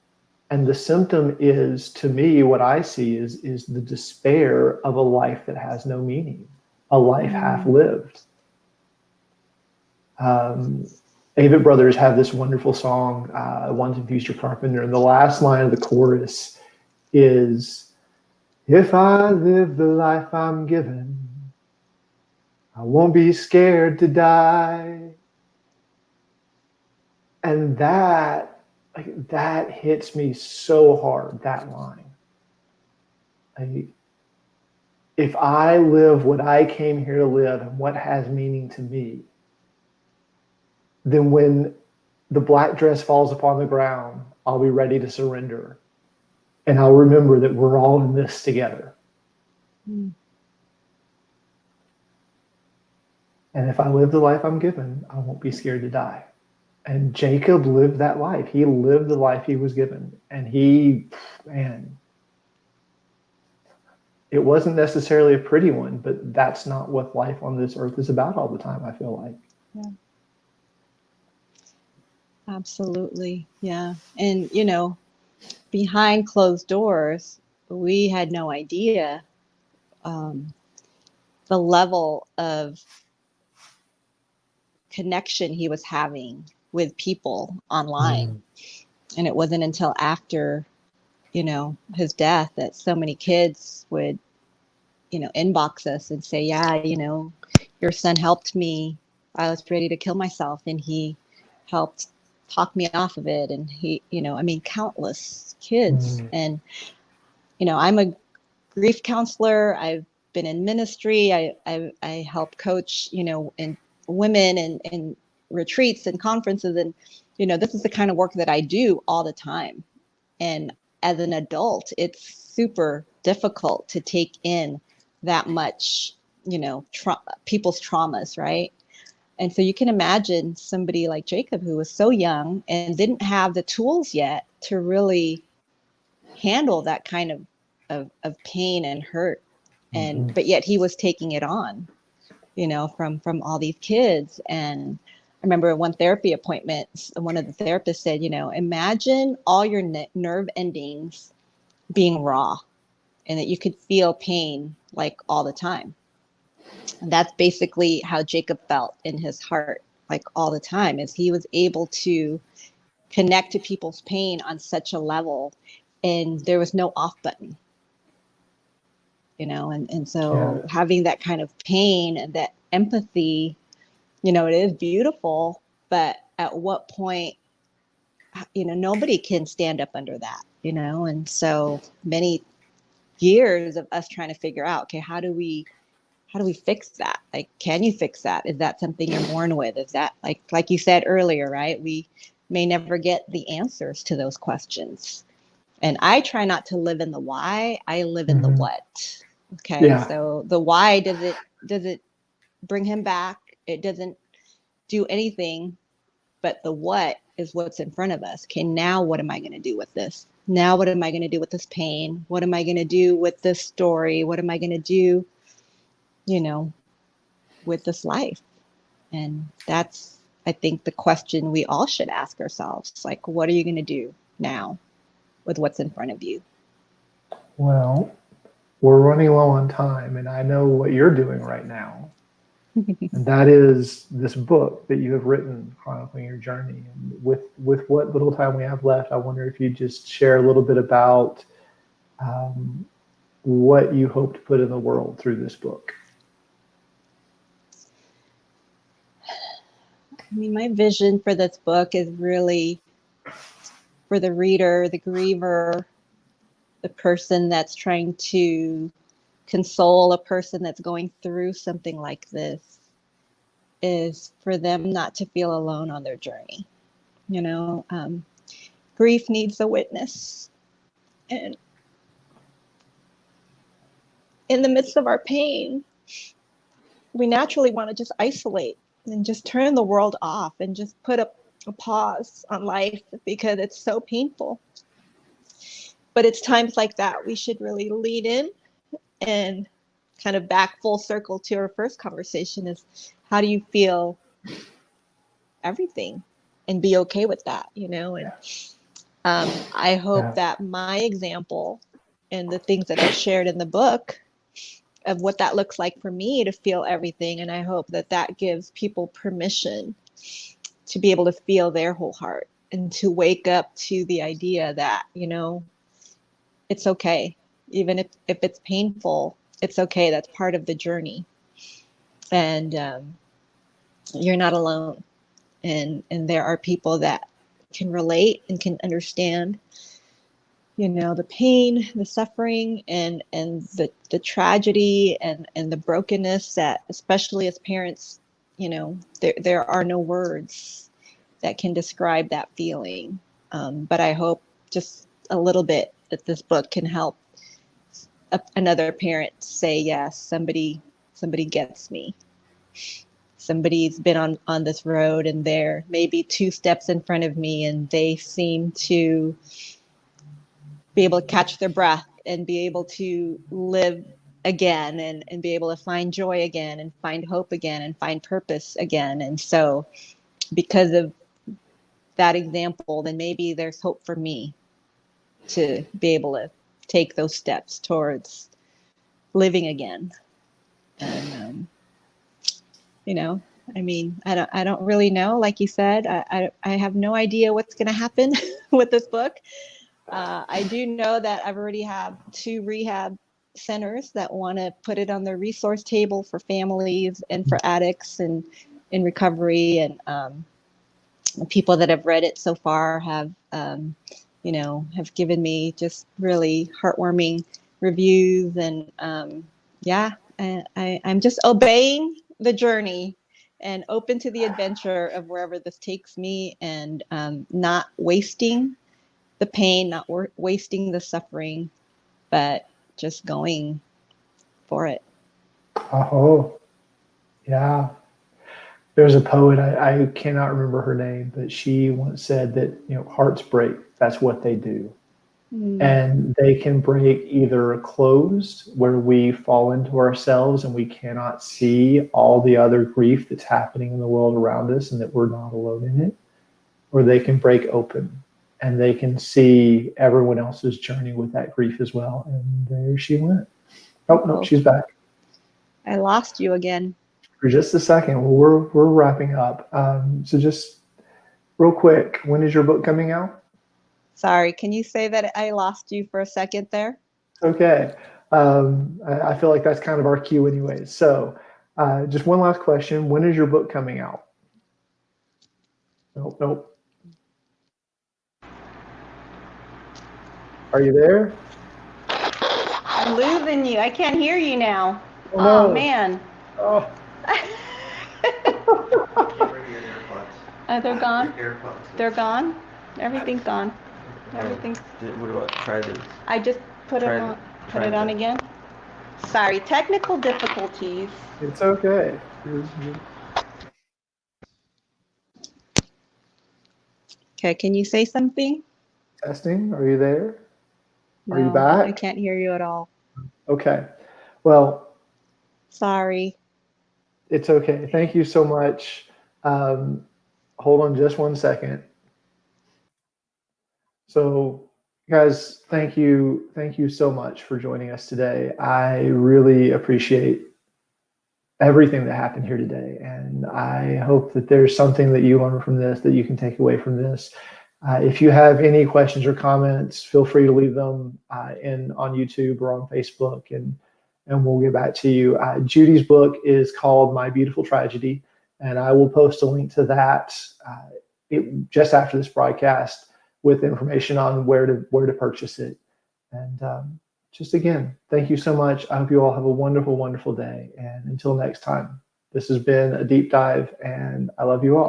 And the symptom is, to me, what I see is the despair of a life that has no meaning, a life half lived. Avett Brothers have this wonderful song, One to Future Carpenter, and the last line of the chorus is, if I live the life I'm given, I won't be scared to die. And that hits me so hard, that line. If I live what I came here to live and what has meaning to me, then when the black dress falls upon the ground, I'll be ready to surrender. And I'll remember that we're all in this together. Mm. And if I live the life I'm given, I won't be scared to die. And Jacob lived that life. He lived the life he was given. And it wasn't necessarily a pretty one, but that's not what life on this earth is about all the time, I feel like. Yeah. Absolutely. Yeah. And, behind closed doors, we had no idea the level of connection he was having with people online. And it wasn't until after, his death that so many kids would, inbox us and say, yeah, your son helped me. I was ready to kill myself, and he helped talk me off of it. And he, countless kids. And, I'm a grief counselor. I've been in ministry. I help coach, in women and retreats and conferences. And, this is the kind of work that I do all the time. And as an adult, it's super difficult to take in that much, people's traumas, right? And so you can imagine somebody like Jacob, who was so young and didn't have the tools yet to really handle that kind of pain and hurt. And but yet he was taking it on, from all these kids. And I remember at one therapy appointment, one of the therapists said, imagine all your nerve endings being raw, and that you could feel pain like all the time. And that's basically how Jacob felt in his heart, like all the time, is he was able to connect to people's pain on such a level, and there was no off button, and so having that kind of pain and that empathy, it is beautiful, but at what point, nobody can stand up under that, and so many years of us trying to figure out, okay, how do we fix that? Like, can you fix that? Is that something you're born with? Is that like you said earlier, right? We may never get the answers to those questions. And I try not to live in the why, I live in the what. Okay. Yeah. So the why, does it bring him back? It doesn't do anything, but the what is what's in front of us. Okay, now what am I going to do with this? now what am I going to do with this pain? What am I going to do with this story? What am I going to do, with this life? And that's, I think, the question we all should ask ourselves. Like, what are you going to do now with what's in front of you? Well, we're running low on time, and I know what you're doing right now. And that is this book that you have written chronicling your journey. And with what little time we have left, I wonder if you just share a little bit about what you hope to put in the world through this book. I mean, my vision for this book is really for the reader, the griever, the person that's trying to console a person that's going through something like this, is for them not to feel alone on their journey. Grief needs a witness. And in the midst of our pain, we naturally want to just isolate and just turn the world off and just put a pause on life because it's so painful. But it's times like that we should really lean in, and kind of back full circle to our first conversation is, how do you feel everything, and be okay with that, And I hope that my example and the things that I shared in the book of what that looks like for me to feel everything. And I hope that gives people permission to be able to feel their whole heart and to wake up to the idea that, it's okay. Even if it's painful, it's okay. That's part of the journey. And you're not alone. And there are people that can relate and can understand, the pain, the suffering, and the tragedy and the brokenness that, especially as parents, there are no words that can describe that feeling. But I hope just a little bit that this book can help another parent say, yes, somebody gets me. Somebody's been on this road, and they're maybe 2 steps in front of me, and they seem to be able to catch their breath and be able to live again, and be able to find joy again, and find hope again, and find purpose again. And so because of that example, then maybe there's hope for me to be able to take those steps towards living again. And I mean, I don't really know. Like you said, I have no idea what's going to happen with this book. I do know that I've already have 2 rehab centers that want to put it on their resource table for families and for addicts and in recovery. And people that have read it so far have given me just really heartwarming reviews. And I'm just obeying the journey and open to the adventure of wherever this takes me, and not wasting the pain, not wasting the suffering, but just going for it. Oh, yeah. There's a poet, I cannot remember her name, but she once said that, hearts break. That's what they do. And they can break either closed, where we fall into ourselves and we cannot see all the other grief that's happening in the world around us and that we're not alone in it, or they can break open and they can see everyone else's journey with that grief as well. And there she went. Oh, no, she's back. I lost you again. For just a second. Well, we're wrapping up. So just real quick, when is your book coming out? Sorry, can you say that I lost you for a second there? Okay. I feel like that's kind of our cue anyway. So just one last question. When is your book coming out? Nope. Are you there? I'm losing you. I can't hear you now. Oh, no. Oh man. Oh. They're gone? They're gone? Everything's gone. Everything's... What about try this? I just put it on again. Sorry, technical difficulties. It's okay. Okay, can you say something? Testing. Are you there? Are you No, I back? can't hear you at all. Okay. Well, Sorry. it's okay. Thank you so much. Um, hold on just one second. So, guys, thank you. Thank you so much for joining us today. I really appreciate everything that happened here today. And I hope that there's something that you learn from this that you can take away from this. If you have any questions or comments, feel free to leave them in on YouTube or on Facebook, and we'll get back to you. Judy's book is called My Beautiful Tragedy, and I will post a link to that just after this broadcast with information on where to purchase it. And just again, thank you so much. I hope you all have a wonderful, wonderful day. And until next time, this has been a deep dive, and I love you all.